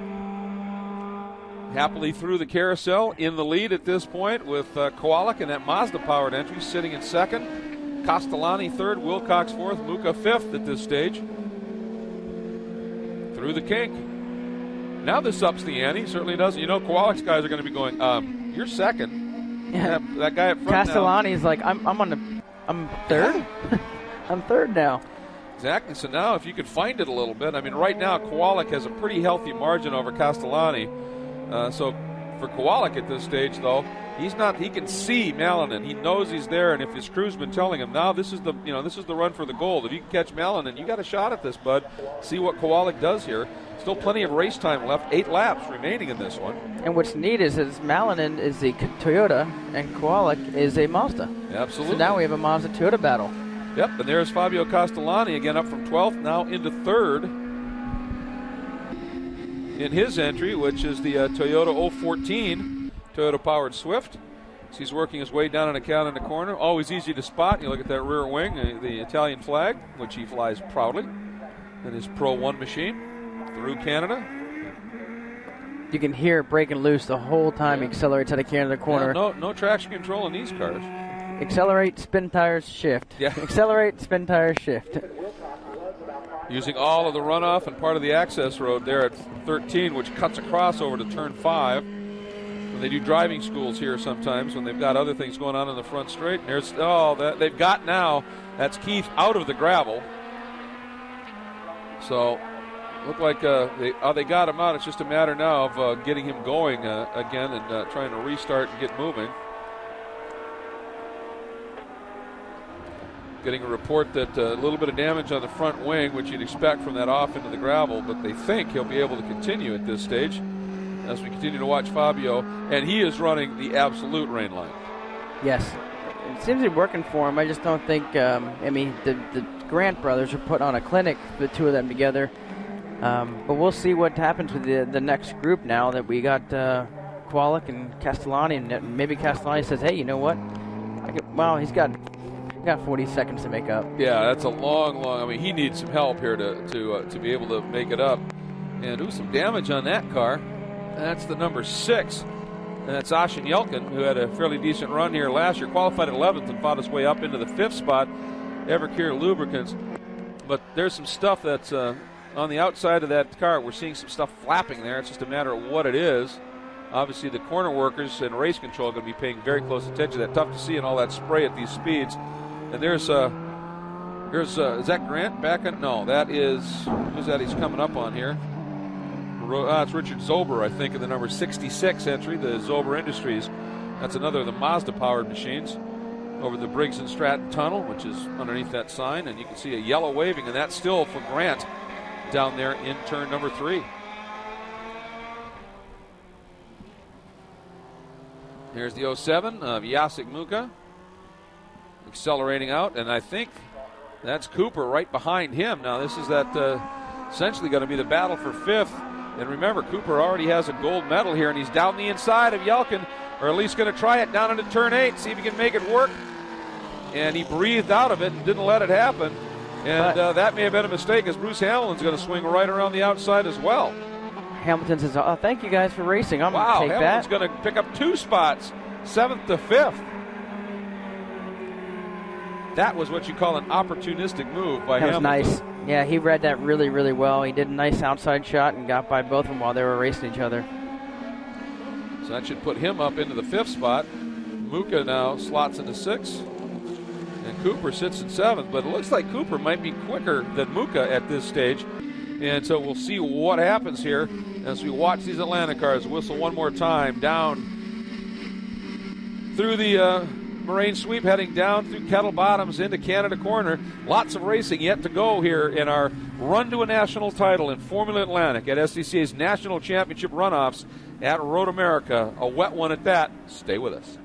happily through the carousel in the lead at this point with Kowalik and that Mazda-powered entry sitting in second. Castellani third, Wilcox fourth, Muka fifth at this stage. Through the kink. Now this ups the ante. Certainly does. You know, Kowalik's guys are going to be going, you're second. Yeah. That guy up front Castellani's like, I'm third? Yeah. I'm third now. Exactly. So now if you could find it a little bit. I mean, right now Kowalik has a pretty healthy margin over Castellani. So for Kowalik at this stage, though, he can see Mallinen. He knows he's there, and if his crew's been telling him, now this is the run for the gold. If you can catch Mallinen, you got a shot at this, bud. See what Kowalik does here. Still plenty of race time left. 8 laps remaining in this one. And what's neat is Mallinen is a Toyota and Kowalik is a Mazda. Absolutely. So now we have a Mazda-Toyota battle. Yep, and there's Fabio Castellani again up from 12th, now into third in his entry, which is the Toyota 014 Toyota-powered Swift. So he's working his way down an account in the corner. Always easy to spot. You look at that rear wing, the Italian flag, which he flies proudly in his Pro 1 machine through Canada. You can hear it breaking loose the whole time he accelerates out of Canada corner. Yeah, no traction control in these cars. Accelerate, spin tires, shift. Yeah. Accelerate, spin tires, shift. Using all of the runoff and part of the access road there at 13, which cuts across over to turn 5. When they do driving schools here sometimes when they've got other things going on in the front straight. And there's they've got now. That's Keith out of the gravel. So look like they got him out. It's just a matter now of getting him going again and trying to restart and get moving. Getting a report that a little bit of damage on the front wing, which you'd expect from that off into the gravel, but they think he'll be able to continue at this stage as we continue to watch Fabio, and he is running the absolute rain line. Yes. It seems to be working for him. I just don't think, the Grant brothers are putting on a clinic, the two of them together. But we'll see what happens with the next group now that we got Kowalik and Castellani, and maybe Castellani says, hey, you know what? He's got 40 seconds to make up. Yeah, that's a long. I mean, he needs some help here to be able to make it up. And some damage on that car. That's the number 6. And that's Ashen Yelkin, who had a fairly decent run here last year. Qualified at 11th and fought his way up into the 5th spot. Evercare Lubricants. But there's some stuff that's on the outside of that car. We're seeing some stuff flapping there. It's just a matter of what it is. Obviously, the corner workers and race control are going to be paying very close attention to that. Tough to see in all that spray at these speeds. And there's is that Grant back in? No, that is, who's that he's coming up on here? It's Richard Zober, I think, in the number 66 entry, the Zober Industries. That's another of the Mazda-powered machines over the Briggs and Stratton Tunnel, which is underneath that sign. And you can see a yellow waving, and that's still for Grant down there in turn number 3. Here's the 07 of Jacek Muka accelerating out, and I think that's Cooper right behind him. Now this is essentially going to be the battle for 5th. And remember, Cooper already has a gold medal here, and he's down the inside of Yelkin, or at least going to try it down into turn 8, see if he can make it work. And he breathed out of it and didn't let it happen. And that may have been a mistake, as Bruce Hamilton's going to swing right around the outside as well. Hamilton says, thank you guys for racing. I'm going to take Hamilton's that. going to pick up 2 spots, 7th to 5th. That was what you call an opportunistic move by Hamilton. That was nice. Yeah, he read that really, really well. He did a nice outside shot and got by both of them while they were racing each other. So that should put him up into the 5th spot. Muka now slots into 6th. And Cooper sits in 7th. But it looks like Cooper might be quicker than Muka at this stage. And so we'll see what happens here as we watch these Atlanta cars whistle one more time down through the Moraine Sweep, heading down through Kettle Bottoms into Canada Corner. Lots of racing yet to go here in our run to a national title in Formula Atlantic at SCCA's National Championship Runoffs at Road America. A wet one at that. Stay with us.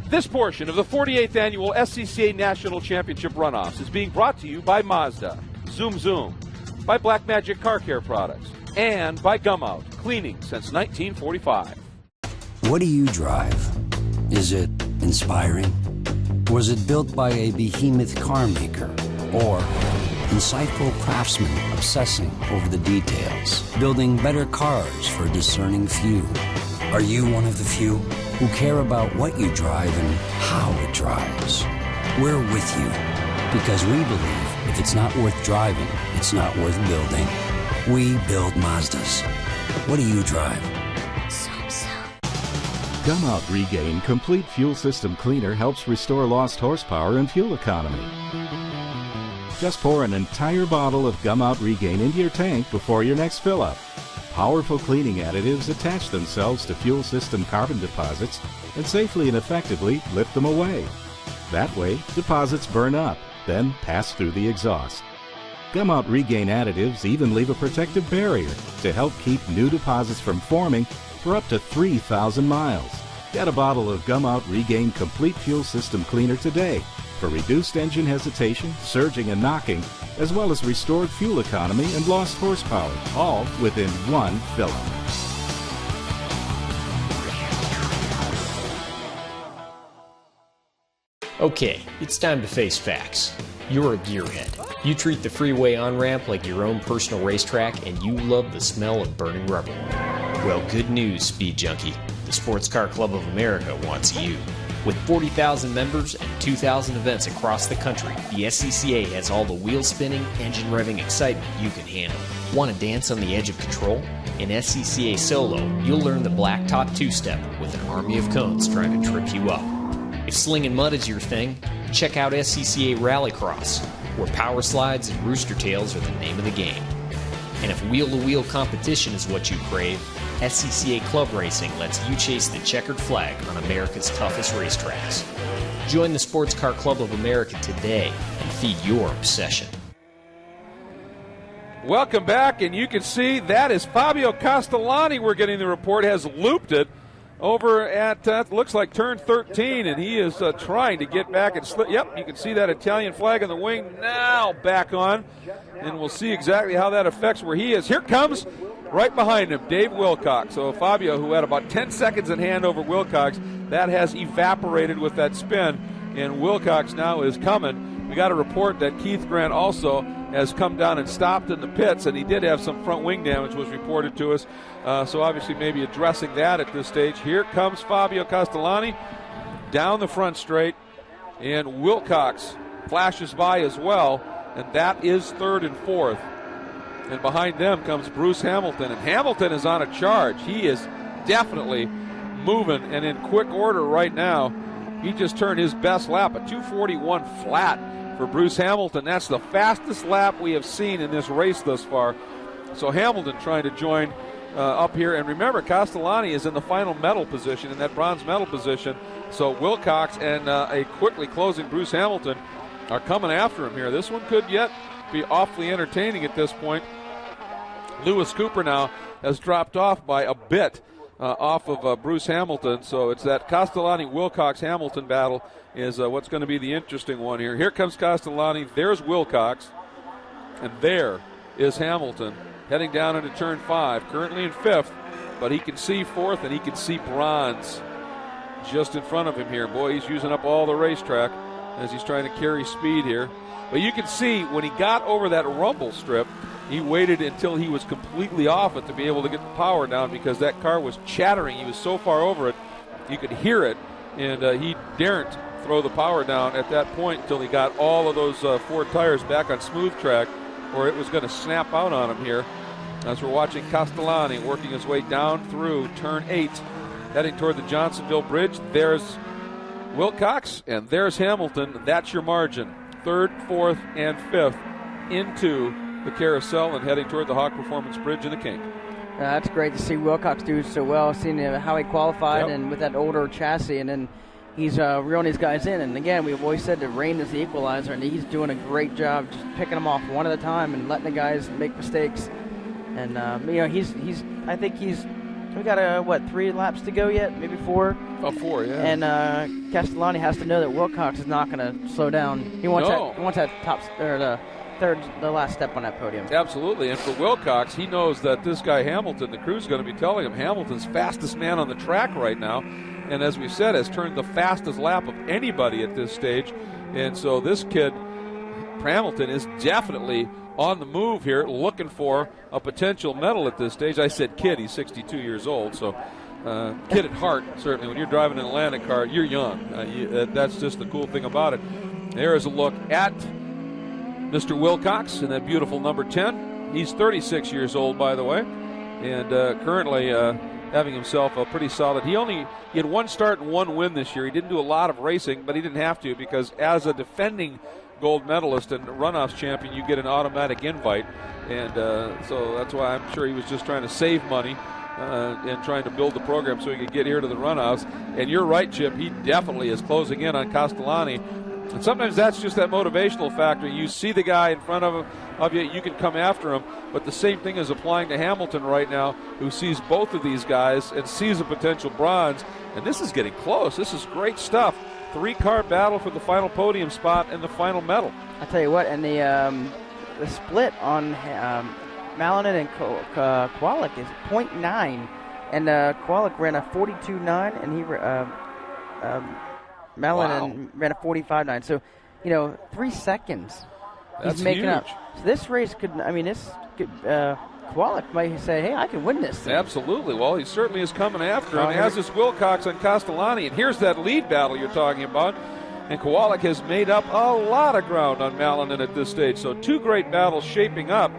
This portion of the 48th Annual SCCA National Championship Runoffs is being brought to you by Mazda, Zoom Zoom, by Black Magic Car Care Products, and by Gumout, cleaning since 1945. What do you drive? Is it inspiring? Was it built by a behemoth car maker? Or insightful craftsmen obsessing over the details, building better cars for a discerning few? Are you one of the few who care about what you drive and how it drives? We're with you because we believe if it's not worth driving, it's not worth building. We build Mazdas. What do you drive? Gumout Regain Complete Fuel System Cleaner helps restore lost horsepower and fuel economy. Just pour an entire bottle of Gumout Regain into your tank before your next fill-up. Powerful cleaning additives attach themselves to fuel system carbon deposits and safely and effectively lift them away. That way, deposits burn up, then pass through the exhaust. Gumout Regain additives even leave a protective barrier to help keep new deposits from forming for up to 3,000 miles. Get a bottle of Gumout Regain Complete Fuel System Cleaner today for reduced engine hesitation, surging and knocking, as well as restored fuel economy and lost horsepower, all within one fill-up. Okay, it's time to face facts. You're a gearhead. You treat the freeway on-ramp like your own personal racetrack, and you love the smell of burning rubber. Well, good news, Speed Junkie. The Sports Car Club of America wants you. With 40,000 members and 2,000 events across the country, the SCCA has all the wheel-spinning, engine-revving excitement you can handle. Want to dance on the edge of control? In SCCA Solo, you'll learn the blacktop two-step with an army of cones trying to trip you up. If slinging mud is your thing, check out SCCA Rallycross, where power slides and rooster tails are the name of the game. And if wheel-to-wheel competition is what you crave, SCCA Club Racing lets you chase the checkered flag on America's toughest racetracks. Join the Sports Car Club of America today and feed your obsession. Welcome back, and you can see that is Fabio Castellani. We're getting the report has looped it over at looks like turn 13, and he is trying to get back and slip. Yep, you can see that Italian flag on the wing now back on, and we'll see exactly how that affects where he is. Here comes right behind him Dave Wilcox. So Fabio, who had about 10 seconds in hand over Wilcox, that has evaporated with that spin, and Wilcox now is coming. We got a report that Keith Grant also has come down and stopped in the pits, and he did have some front wing damage was reported to us. So obviously maybe addressing that at this stage. Here comes Fabio Castellani down the front straight, and Wilcox flashes by as well, and that is third and fourth. And behind them comes Bruce Hamilton, and Hamilton is on a charge. He is definitely moving and in quick order right now. He just turned his best lap, a 2:41 flat for Bruce Hamilton. That's the fastest lap we have seen in this race thus far So Hamilton trying to join up here. And remember, Castellani is in the final medal position, in that bronze medal position. So Wilcox and a quickly closing Bruce Hamilton are coming after him here. This one could yet be awfully entertaining at this point. Lewis Cooper now has dropped off by a bit off of Bruce Hamilton. So it's that Castellani-Wilcox-Hamilton battle is what's going to be the interesting one here. Here comes Castellani. There's Wilcox. And there is Hamilton heading down into turn 5, currently in 5th, but he can see 4th and he can see bronze just in front of him here. Boy, he's using up all the racetrack as he's trying to carry speed here. But you can see when he got over that rumble strip, he waited until he was completely off it to be able to get the power down, because that car was chattering. He was so far over it, you could hear it, and he daren't throw the power down at that point until he got all of those 4 tires back on smooth track, or it was going to snap out on him here. As we're watching Castellani working his way down through turn 8, heading toward the Johnsonville Bridge. There's Wilcox, and there's Hamilton. That's your margin. 3rd, 4th, and 5th into the carousel and heading toward the Hawk Performance Bridge in the kink. That's great to see Wilcox do so well, seeing how he qualified and with that older chassis, and then he's reeling these guys in. And again, we've always said that rain is the equalizer, and he's doing a great job just picking them off one at a time and letting the guys make mistakes. And I think we got 3 laps to go yet, maybe 4. Oh, 4, yeah. And Castellani has to know that Wilcox is not going to slow down. He wants that top or the last step on that podium. Absolutely, and for Wilcox, he knows that this guy Hamilton, the crew's going to be telling him Hamilton's fastest man on the track right now, and as we said, has turned the fastest lap of anybody at this stage. And so this kid, Hamilton, is definitely on the move here, looking for a potential medal at this stage. I said kid, he's 62 years old, so kid at heart, certainly. When you're driving an Atlantic car, you're young. That's just the cool thing about it. There is a look at Mr. Wilcox in that beautiful number 10. He's 36 years old, by the way, and currently having himself a pretty solid. He had 1 start and 1 win this year. He didn't do a lot of racing, but he didn't have to, because as a defending gold medalist and Runoffs champion, you get an automatic invite, and so that's why I'm sure he was just trying to save money and trying to build the program so he could get here to the Runoffs. And you're right, Chip, he definitely is closing in on Castellani. And sometimes that's just that motivational factor. You see the guy in front of you, you can come after him. But the same thing is applying to Hamilton right now, who sees both of these guys and sees a potential bronze. And this is getting close. This is great stuff. 3-car battle for the final podium spot and the final medal. I tell you what, and the split on Malinin and Kowalik is 0.9, and Kowalik ran a 42.9, and he Malinin ran a 45.9. So, 3 seconds. That's he's making huge. up. So this race Kowalik might say, hey, I can win this thing. Absolutely. Well, he certainly is coming after him, as is Wilcox and Castellani. And here's that lead battle you're talking about. And Kowalik has made up a lot of ground on Malinin at this stage. So 2 great battles shaping up.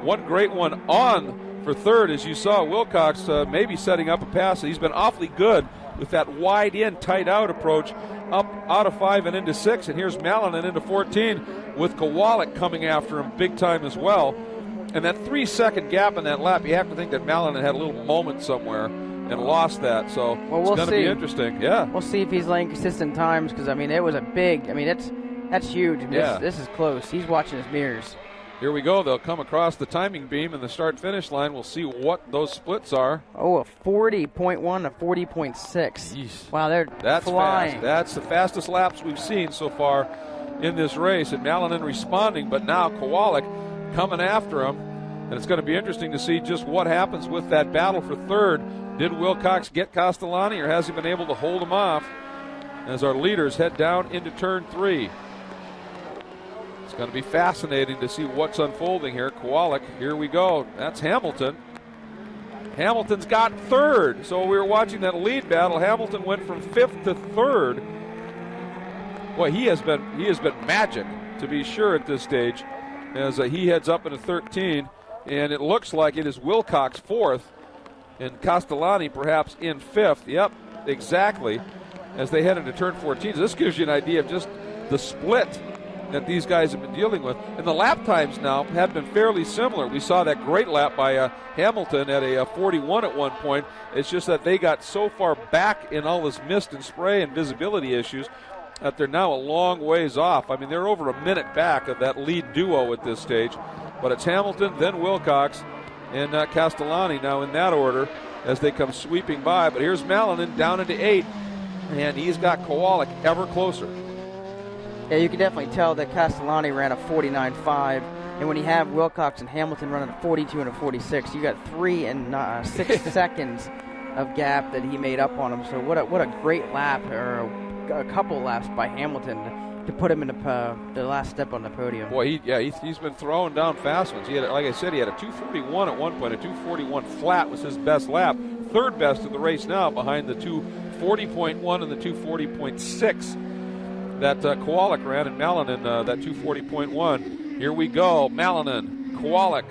1 great one on for 3rd, as you saw. Wilcox maybe setting up a pass. He's been awfully good with that wide in, tight out approach, up out of 5 and into 6. And here's Malinin into 14 with Kowalik coming after him big time as well. And that 3-second gap in that lap, you have to think that Malinin had a little moment somewhere and lost that. So it's going to be interesting. Yeah. We'll see if he's laying consistent times, because, it was a big, that's huge. This is close. He's watching his mirrors. Here we go. They'll come across the timing beam in the start-finish line. We'll see what those splits are. Oh, a 40.1 to 40.6. Wow, that's flying. Fast. That's the fastest laps we've seen so far in this race. And Malinin responding, but now Kowalik coming after him. And it's going to be interesting to see just what happens with that battle for 3rd. Did Wilcox get Castellani, or has he been able to hold him off as our leaders head down into turn 3? It's going to be fascinating to see what's unfolding here. Kowalik, here we go. That's Hamilton. Hamilton's got 3rd. So we were watching that lead battle. Hamilton went from 5th to 3rd. Boy, he has been magic, to be sure, at this stage, as he heads up into 13. And it looks like it is Wilcox 4th and Castellani perhaps in 5th. Yep, exactly, as they head into turn 14. So this gives you an idea of just the split that these guys have been dealing with. And the lap times now have been fairly similar. We saw that great lap by Hamilton at a 41 at one point. It's just that they got so far back in all this mist and spray and visibility issues that they're now a long ways off. I mean, they're over a minute back of that lead duo at this stage. But it's Hamilton, then Wilcox, and Castellani now in that order as they come sweeping by. But here's Malinin down into 8, and he's got Kowalik ever closer. Yeah, you can definitely tell that Castellani ran a 49.5, and when you have Wilcox and Hamilton running a 42 and a 46, you got 3 and 6 seconds of gap that he made up on him. So what a great lap, or a couple laps by Hamilton to put him in the last step on the podium. Boy, he's been throwing down fast ones. He had, like I said, he had a 2:41 at one point. A 2:41 flat was his best lap. Third best of the race now, behind the 2:40.1 and the 2:40.6 that Kowalik ran, and Malinin that 2:40.1. Here we go. Malinin, Kowalik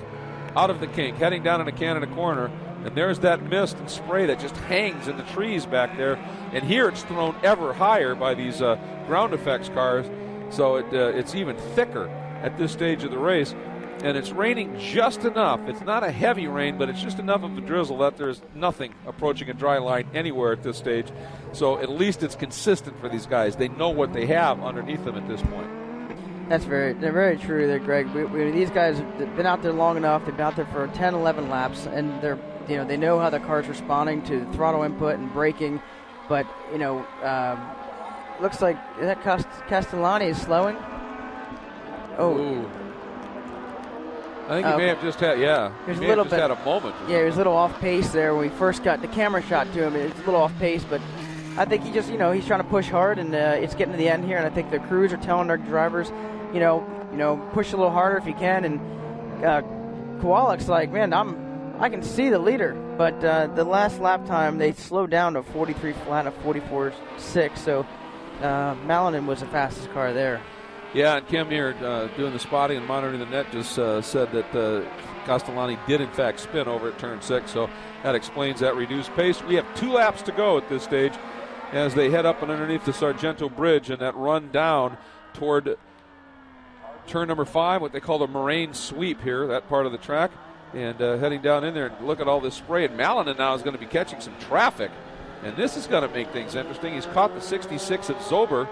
out of the kink, heading down in a Canada corner. And there's that mist and spray that just hangs in the trees back there. And here it's thrown ever higher by these ground effects cars. So it's even thicker at this stage of the race. And it's raining just enough. It's not a heavy rain, but it's just enough of a drizzle that there's nothing approaching a dry line anywhere at this stage. So at least it's consistent for these guys. They know what they have underneath them at this point. They're very true there, Greg. These guys have been out there long enough. They've been out there for 10, 11 laps, and they know how the car's responding to throttle input and braking. But looks like that Castellani is slowing. Oh, ooh. I think he may have just had, had a moment. Yeah, he was a little off pace there when we first got the camera shot to him. It's a little off pace, but I think he just, he's trying to push hard, and it's getting to the end here. And I think the crews are telling their drivers, push a little harder if you can. And Kowalik's like, man, I can see the leader, but the last lap time they slowed down to 43 flat and 44.6. So Malinin was the fastest car there. Yeah, and Kim here doing the spotting and monitoring the net just said that Castellani did in fact spin over at turn 6, so that explains that reduced pace. We have 2 laps to go at this stage as they head up and underneath the Sargento Bridge and that run down toward turn number 5, what they call the moraine sweep here, that part of the track, and heading down in there. And look at all this spray, and Malinin now is going to be catching some traffic, and this is going to make things interesting. He's caught the 66 at Zober.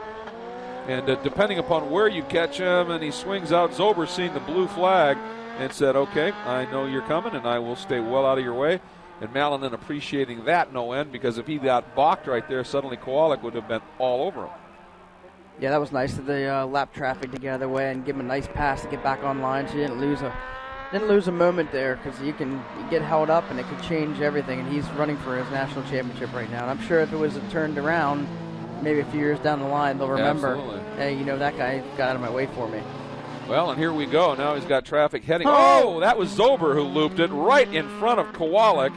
And depending upon where you catch him, and he swings out, Zober's seen the blue flag and said, okay, I know you're coming, and I will stay well out of your way. And Malinin appreciating that no end, because if he got balked right there, suddenly Kowalik would have been all over him. Yeah, that was nice that they lap traffic to get out of the way and give him a nice pass to get back online, so you didn't lose a moment there, because you get held up and it could change everything. And he's running for his national championship right now. And I'm sure if it was turned around, maybe a few years down the line, they'll remember, hey, that guy got out of my way for me. Well, and here we go. Now he's got traffic heading. Oh, that was Zober who looped it right in front of Kowalik.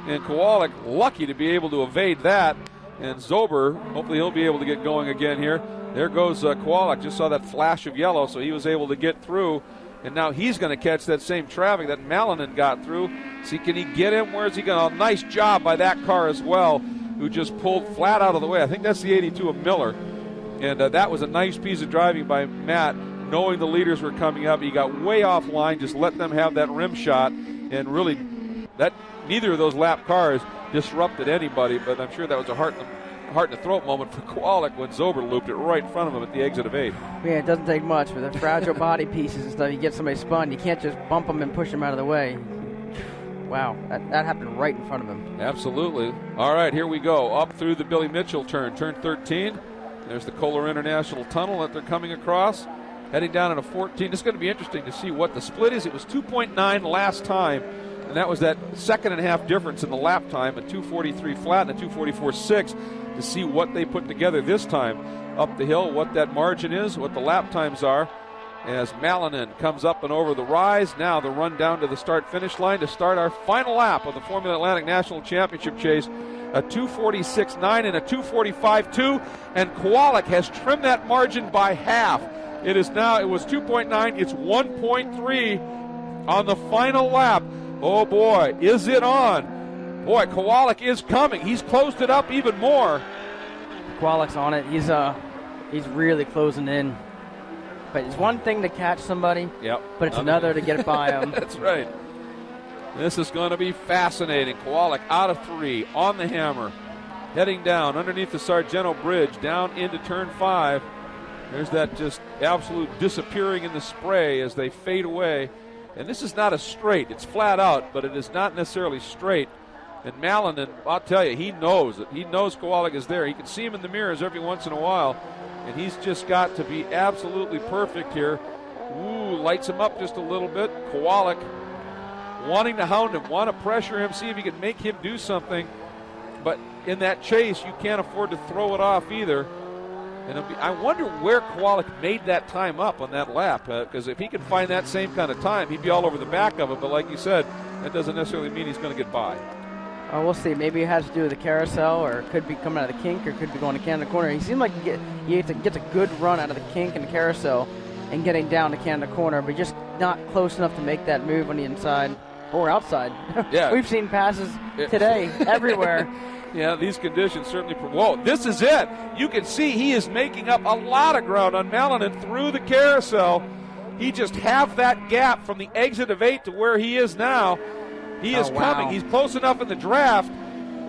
And Kowalik lucky to be able to evade that. And Zober, hopefully he'll be able to get going again here. There goes Kowalik. Just saw that flash of yellow, so he was able to get through. And now he's going to catch that same traffic that Malinin got through. See, can he get him? Where's he going? A nice job by that car as well, who just pulled flat out of the way. I think that's the 82 of Miller. And that was a nice piece of driving by Matt, knowing the leaders were coming up. He got way offline, just let them have that rim shot, and really neither of those lap cars disrupted anybody, but I'm sure that was a heart in the throat moment for Kowalik when Zober looped it right in front of him at the exit of 8. Yeah, it doesn't take much. With the fragile body pieces and stuff, you get somebody spun, you can't just bump them and push them out of the way. Wow, that happened right in front of him. Absolutely. All right, here we go. Up through the Billy Mitchell turn 13. There's the Kohler International Tunnel that they're coming across. Heading down into 14. It's going to be interesting to see what the split is. It was 2.9 last time, and that was that second and a half difference in the lap time, a 2:43 flat and a 2:44.6, to see what they put together this time up the hill, what that margin is, what the lap times are. As Malinin comes up and over the rise. Now the run down to the start-finish line to start our final lap of the Formula Atlantic National Championship chase. A 2:46.9 and a 2:45.2, and Kowalik has trimmed that margin by half. It was 2.9, it's 1.3 on the final lap. Oh boy, is it on? Boy, Kowalik is coming. He's closed it up even more. Kowalik's on it. He's really closing in. But it's one thing to catch somebody, Yep. but it's another to get by them. That's right. This is going to be fascinating. Kowalik out of 3, on the hammer, heading down underneath the Sargento Bridge, down into turn 5. There's that just absolute disappearing in the spray as they fade away. And this is not a straight. It's flat out, but it is not necessarily straight. And Malinan, I'll tell you, he knows it. He knows Kowalik is there. He can see him in the mirrors every once in a while. And he's just got to be absolutely perfect here. Ooh, lights him up just a little bit. Kowalik wanting to hound him, want to pressure him, see if he can make him do something. But in that chase, you can't afford to throw it off either. And I wonder where Kowalik made that time up on that lap, because if he could find that same kind of time, he'd be all over the back of it. But like you said, that doesn't necessarily mean he's going to get by. We'll see. Maybe it has to do with the carousel, or it could be coming out of the kink, or could be going to Canada Corner. He seemed like he gets a good run out of the kink and the carousel and getting down to Canada Corner, but just not close enough to make that move on the inside or outside. Yeah. We've seen passes today everywhere. Yeah, these conditions certainly. Whoa, this is it. You can see he is making up a lot of ground on Malinan through the carousel. He just half that gap from the exit of 8 to where he is now. He is coming. He's close enough in the draft.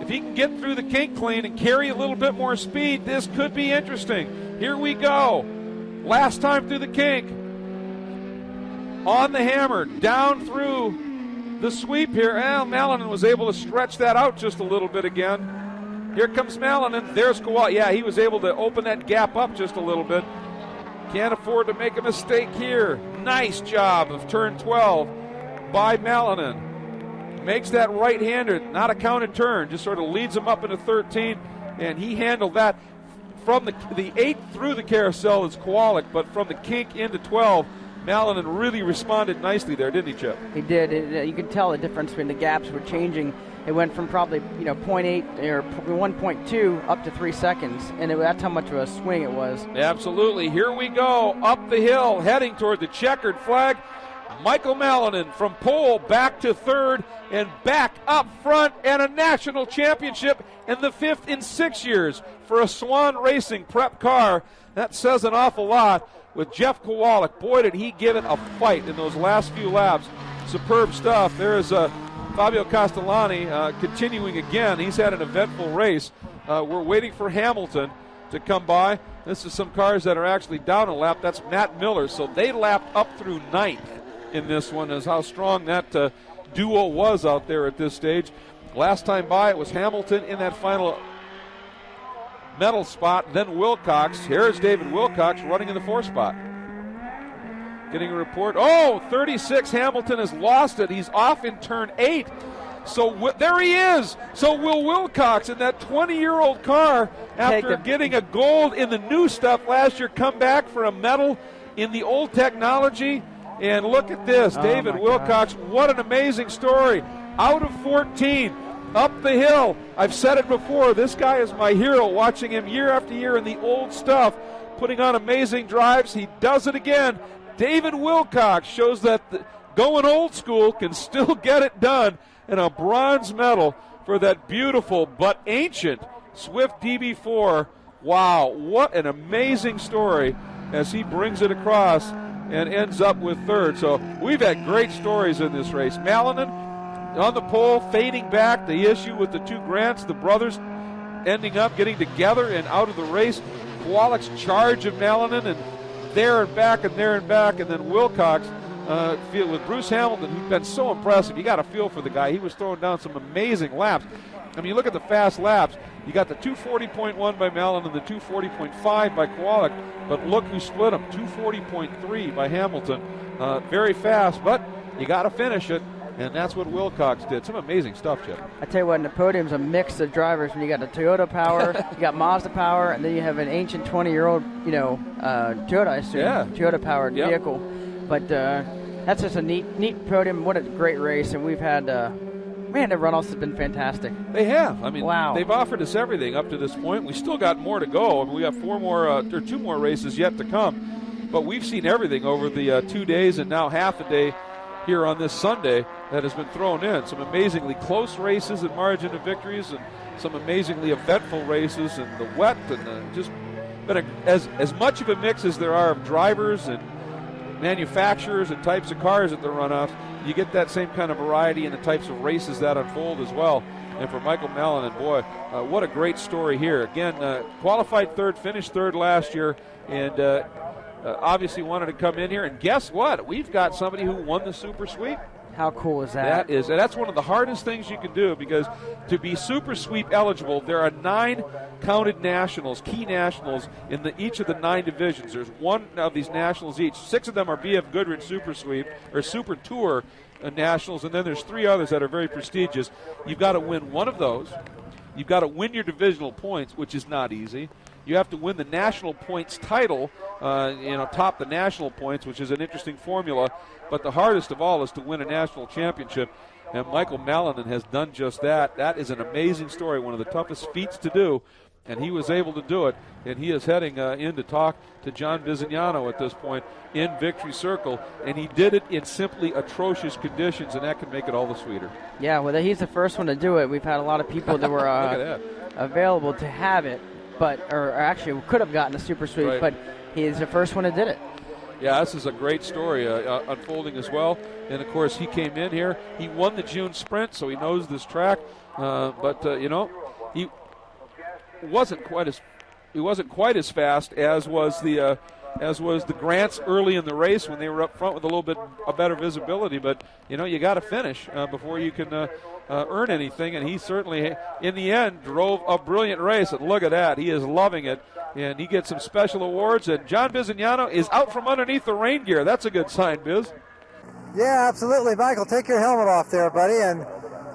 If he can get through the kink clean and carry a little bit more speed, this could be interesting. Here we go. Last time through the kink. On the hammer, down through the sweep here. Malinan was able to stretch that out just a little bit again. Here comes Malinan. There's Kowalik. Yeah, he was able to open that gap up just a little bit. Can't afford to make a mistake here. Nice job of turn 12 by Malinan. Makes that right-hander, not a counted turn, just sort of leads him up into 13, and he handled that. From the 8 through the carousel is Kowalik, but from the kink into 12, Malinan really responded nicely there, didn't he, Chip? He did. You could tell the difference between the gaps were changing. It went from probably 0.8 or 1.2 up to 3 seconds, and that's how much of a swing it was. Absolutely. Here we go, up the hill, heading toward the checkered flag. Michael Malinan from pole back to third and back up front, and a national championship and the 5th in 6 years for a Swan Racing prep car. That says an awful lot with Jeff Kowalik. Boy, did he give it a fight in those last few laps. Superb stuff. There is Fabio Castellani continuing again. He's had an eventful race. We're waiting for Hamilton to come by. This is some cars that are actually down a lap. That's Matt Miller. So they lapped up through 9th in this one, is how strong that duo was out there at this stage. Last time by, it was Hamilton in that final medal spot, then Wilcox. Here's David Wilcox running in the 4th spot. Getting a report. 36, Hamilton has lost it. He's off in turn 8. So there he is. So will Wilcox in that 20-year-old car, after getting a gold in the new stuff last year, come back for a medal in the old technology? And look at this, David Wilcox. What an amazing story. Out of 14, up the hill. I've said it before, this guy is my hero, watching him year after year in the old stuff, putting on amazing drives. He does it again. David Wilcox shows that going old school can still get it done, and a bronze medal for that beautiful but ancient Swift DB4. Wow, what an amazing story as he brings it across and ends up with third. So we've had great stories in this race. Malinan on the pole, fading back. The issue with the 2 Grants, the brothers ending up getting together and out of the race. Kowalik's charge of Malinan, and there and back and there and back. And then Wilcox with Bruce Hamilton, who's been so impressive. You got a feel for the guy. He was throwing down some amazing laps. I mean, you look at the fast laps. You got the 240.1 by Malinan and the 240.5 by Kowalik, but look who split them, 240.3 by Hamilton. Very fast, but you got to finish it, and that's what Wilcox did. Some amazing stuff, Chip. I tell you what, in the podium's a mix of drivers. When you got the Toyota power, you got Mazda power, and then you have an ancient 20-year-old, Toyota, I assume, Toyota-powered vehicle. But that's just a neat podium. What a great race, and we've had. Man, the runoffs have been fantastic. They have. I mean, They've offered us everything up to this point. We still got more to go. I mean, we got 2 more races yet to come. But we've seen everything over the 2 days and now half a day here on this Sunday that has been thrown in. Some amazingly close races and margin of victories, and some amazingly eventful races, and the wet, and just been as much of a mix as there are of drivers and manufacturers and types of cars at the runoffs. You get that same kind of variety in the types of races that unfold as well. And for Michael Mallon, and boy, what a great story here. Again, qualified third, finished third last year, and obviously wanted to come in here. And guess what? We've got somebody who won the Super Sweep. How cool is that? That's one of the hardest things you can do, because to be Super Sweep eligible, there are 9 counted nationals, key nationals, in each of the 9 divisions. There's 1 of these nationals each. 6 of them are BF Goodrich Super Sweep or Super Tour nationals, and then there's 3 others that are very prestigious. You've got to win one of those. You've got to win your divisional points, which is not easy. You have to win the national points title, top the national points, which is an interesting formula. But the hardest of all is to win a national championship, and Michael Mallon has done just that. That is an amazing story, one of the toughest feats to do, and he was able to do it. And he is heading in to talk to John Bizignano at this point in Victory Circle, and he did it in simply atrocious conditions, and that can make it all the sweeter. Yeah, well, he's the first one to do it. We've had a lot of people that were available to have it, or actually could have gotten a Super Sweep, right. But he's the first one that did it. Yeah, this is a great story unfolding as well. And, of course, he came in here. He won the June Sprint, so he knows this track. But he wasn't quite as fast as was the Grants early in the race when they were up front with a little bit of better visibility. But, you got to finish before you can earn anything. And he certainly, in the end, drove a brilliant race. And look at that. He is loving it. And he gets some special awards. And John Bizignano is out from underneath the rain gear. That's a good sign, Biz. Yeah, absolutely. Michael, take your helmet off there, buddy. And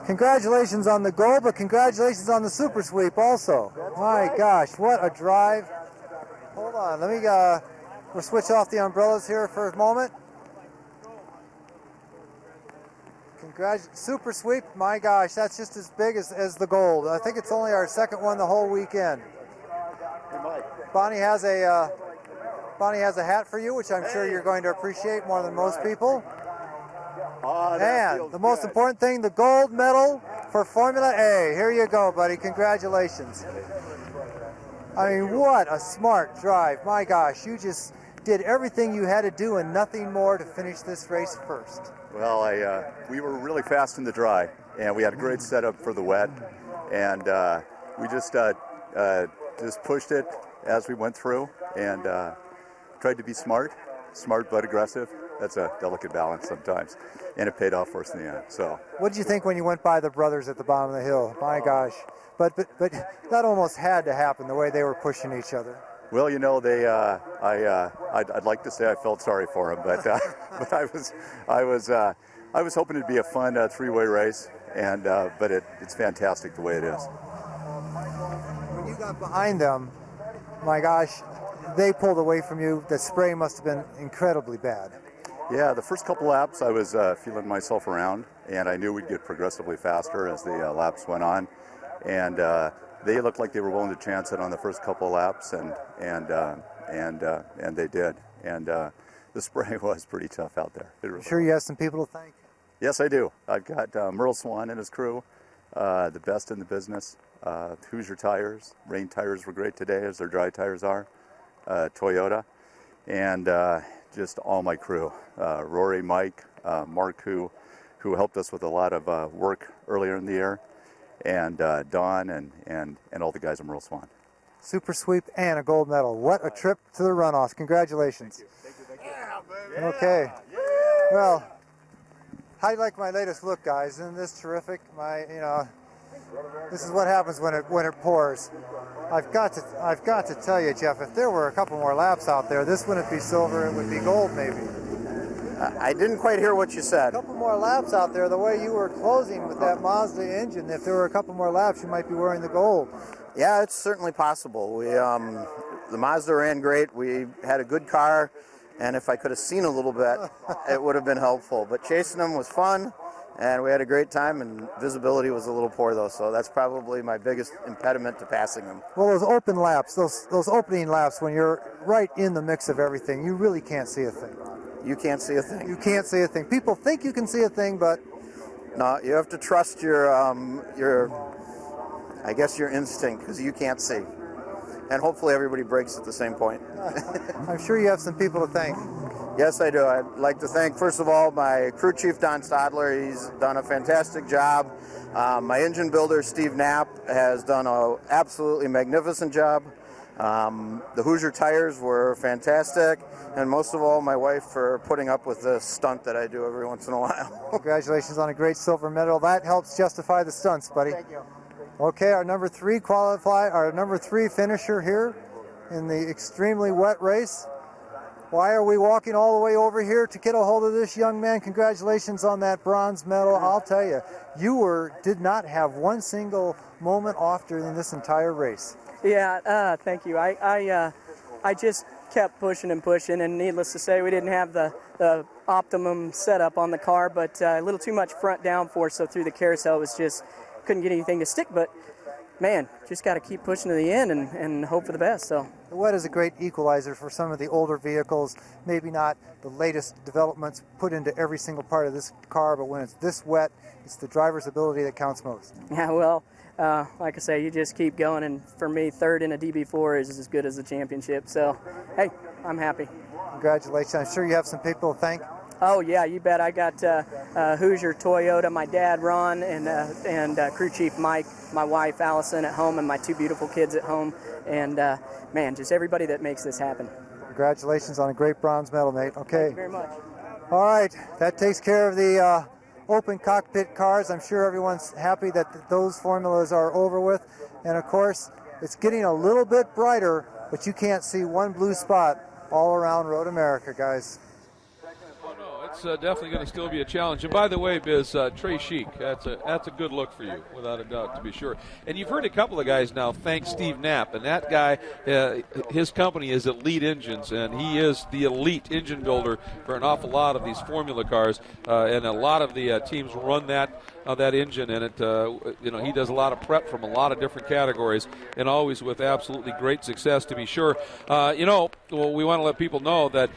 congratulations on the goal, but congratulations on the Super Sweep also. My gosh, what a drive. Hold on. We'll switch off the umbrellas here for a moment. Super Sweep, my gosh, that's just as big as the gold. I think it's only our second one the whole weekend. Bonnie has a hat for you, which I'm sure you're going to appreciate more than most people. And the most important thing, the gold medal for Formula A. Here you go, buddy. Congratulations. I mean, what a smart drive. My gosh, you just did everything you had to do and nothing more to finish this race first. Well, we were really fast in the dry, and we had a great setup for the wet, and we just pushed it as we went through, and tried to be smart but aggressive. That's a delicate balance sometimes, and it paid off for us in the end. So, what did you think when you went by the brothers at the bottom of the hill? My gosh, but that almost had to happen the way they were pushing each other. Well, I'd like to say I felt sorry for them, but but I was hoping it'd be a fun three-way race, and but it's fantastic the way it is. When you got behind them, my gosh, they pulled away from you. The spray must have been incredibly bad. Yeah, the first couple laps I was feeling myself around, and I knew we'd get progressively faster as the laps went on, and they looked like they were willing to chance it on the first couple of laps, and they did. And the spray was pretty tough out there. I'm sure you have some people to thank. Yes, I do. I've got Merle Swan and his crew, the best in the business. Hoosier Tires, rain tires were great today, as their dry tires are. Toyota, and just all my crew. Rory, Mike, Mark, who helped us with a lot of work earlier in the year, and Don and all the guys at Merle Swan. Super Sweep and a gold medal. What a trip to the runoffs. Congratulations. Thank you. Okay. Well, how do you like my latest look, guys? Isn't this terrific? This is what happens when it pours. I've got to tell you, Jeff, if there were a couple more laps out there, this wouldn't be silver, it would be gold maybe. I didn't quite hear what you said. A couple more laps out there, the way you were closing with that Mazda engine, if there were a couple more laps, you might be wearing the gold. Yeah, it's certainly possible. The Mazda ran great. We had a good car, and if I could have seen a little bit, it would have been helpful. But chasing them was fun, and we had a great time, and visibility was a little poor, though, so that's probably my biggest impediment to passing them. Well, those open laps, those opening laps, when you're right in the mix of everything, you really can't see a thing. You can't see a thing. You can't see a thing. People think you can see a thing, but... No, you have to trust your I guess your instinct, because you can't see. and hopefully everybody brakes at the same point. I'm sure you have some people to thank. Yes, I do. I'd like to thank, first of all, my crew chief, Don Stadler. He's done a fantastic job. My engine builder, Steve Knapp, has done an absolutely magnificent job. The Hoosier tires were fantastic. And most of all, my wife for putting up with the stunt that I do every once in a while. Congratulations on a great silver medal. That helps justify the stunts, buddy. Thank you. Okay, our number 3 finisher here in the extremely wet race. Why are we walking all the way over here to get a hold of this young man? Congratulations on that bronze medal. I'll tell you, you did not have one single moment off during this entire race. Yeah, thank you. I just kept pushing and pushing, and needless to say, we didn't have the optimum setup on the car, but a little too much front downforce, so through the carousel was just couldn't get anything to stick. But man, just got to keep pushing to the end and hope for the best. So the wet is a great equalizer for some of the older vehicles. Maybe not the latest developments put into every single part of this car, but when it's this wet, it's the driver's ability that counts most. Yeah, well, like I say, you just keep going, and for me, third in a DB4 is as good as the championship. So, hey, I'm happy. Congratulations. I'm sure you have some people to thank. Oh, yeah, you bet. I got Hoosier, Toyota, my dad, Ron, and crew chief Mike, my wife, Allison, at home, and my 2 beautiful kids at home. And, man, just everybody that makes this happen. Congratulations on a great bronze medal, mate. Okay. Thank you very much. All right, that takes care of the open cockpit cars. I'm sure everyone's happy that those formulas are over with. And, of course, it's getting a little bit brighter, but you can't see one blue spot all around Road America, guys. It's definitely going to still be a challenge. And by the way, Biz, Trey Sheik, that's a good look for you, without a doubt, to be sure. And you've heard a couple of guys now thank Steve Knapp, and that guy, his company is Elite Engines, and he is the elite engine builder for an awful lot of these formula cars, and a lot of the teams run that engine, and he does a lot of prep from a lot of different categories, and always with absolutely great success, to be sure. We want to let people know that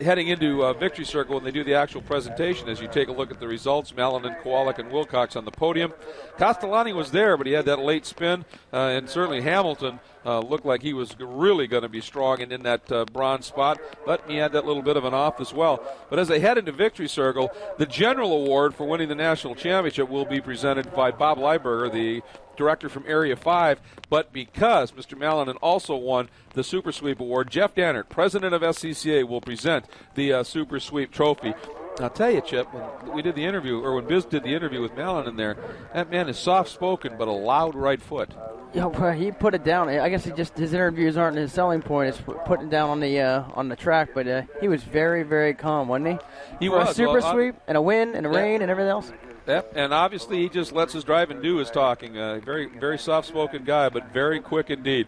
heading into Victory Circle, when they do the actual presentation, as you take a look at the results, Mallinen, Kowalik, and Wilcox on the podium. Castellani was there, but he had that late spin, and certainly Hamilton looked like he was really going to be strong and in that bronze spot, but he had that little bit of an off as well. But as they head into Victory Circle, the general award for winning the national championship will be presented by Bob Leiberger, the director from Area 5, but because Mr. Mallinen also won the Super Sweep Award, Jeff Dannert, president of SCCA, will present the Super Sweep Trophy. I'll tell you, Chip, when we did the interview, or when Biz did the interview with Mallinen there, that man is soft-spoken but a loud right foot. Yeah, well, he put it down. I guess his interviews aren't his selling point. It's putting it down on the track, but he was very, very calm, wasn't he? He was. A super sweep and a wind and a rain and everything else. Yep, and obviously he just lets us drive and do his talking. Very, very soft-spoken guy, but very quick indeed.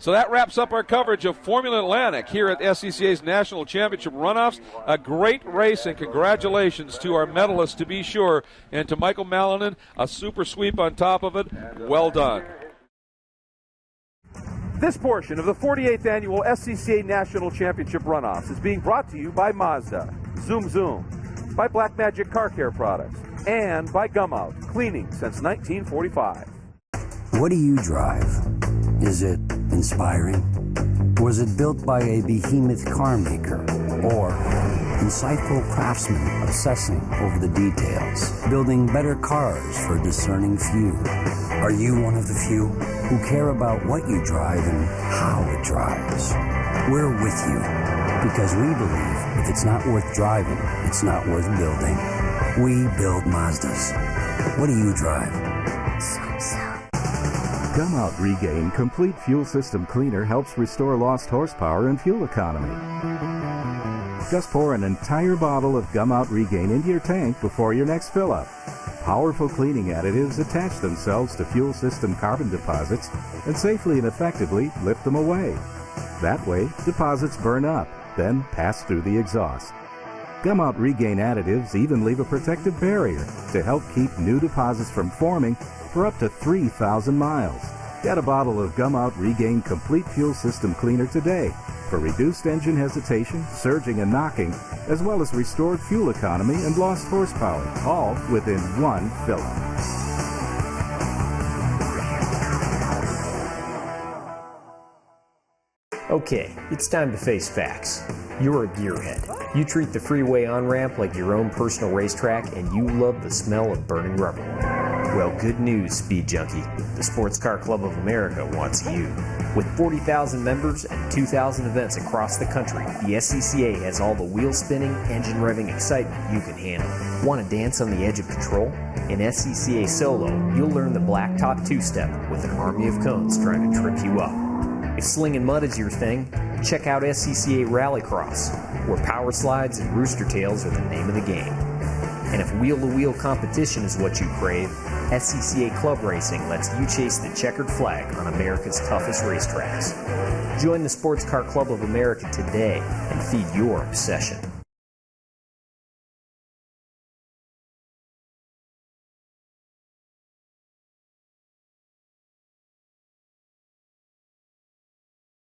So that wraps up our coverage of Formula Atlantic here at SCCA's National Championship Runoffs. A great race, and congratulations to our medalists, to be sure, and to Michael Mallinen, a super sweep on top of it. Well done. This portion of the 48th Annual SCCA National Championship Runoffs is being brought to you by Mazda, Zoom Zoom, by Black Magic Car Care Products, and by Gumout, cleaning since 1945. What do you drive? Is it inspiring? Was it built by a behemoth car maker? Or insightful craftsmen obsessing over the details, building better cars for a discerning few? Are you one of the few who care about what you drive and how it drives? We're with you because we believe if it's not worth driving, it's not worth building. We build Mazdas. What do you drive? Gumout Regain Complete Fuel System Cleaner helps restore lost horsepower and fuel economy. Just pour an entire bottle of Gumout Regain into your tank before your next fill-up. Powerful cleaning additives attach themselves to fuel system carbon deposits and safely and effectively lift them away. That way, deposits burn up, then pass through the exhaust. Gumout Regain additives even leave a protective barrier to help keep new deposits from forming for up to 3,000 miles. Get a bottle of Gumout Regain Complete Fuel System Cleaner today for reduced engine hesitation, surging and knocking, as well as restored fuel economy and lost horsepower, all within one fill-up. Okay, it's time to face facts. You're a gearhead. You treat the freeway on-ramp like your own personal racetrack, and you love the smell of burning rubber. Well, good news, Speed Junkie. The Sports Car Club of America wants you. With 40,000 members and 2,000 events across the country, the SCCA has all the wheel-spinning, engine-revving excitement you can handle. Want to dance on the edge of control? In SCCA Solo, you'll learn the blacktop two-step with an army of cones trying to trip you up. If slinging mud is your thing, check out SCCA Rallycross, where power slides and rooster tails are the name of the game. And if wheel-to-wheel competition is what you crave, SCCA Club Racing lets you chase the checkered flag on America's toughest racetracks. Join the Sports Car Club of America today and feed your obsession.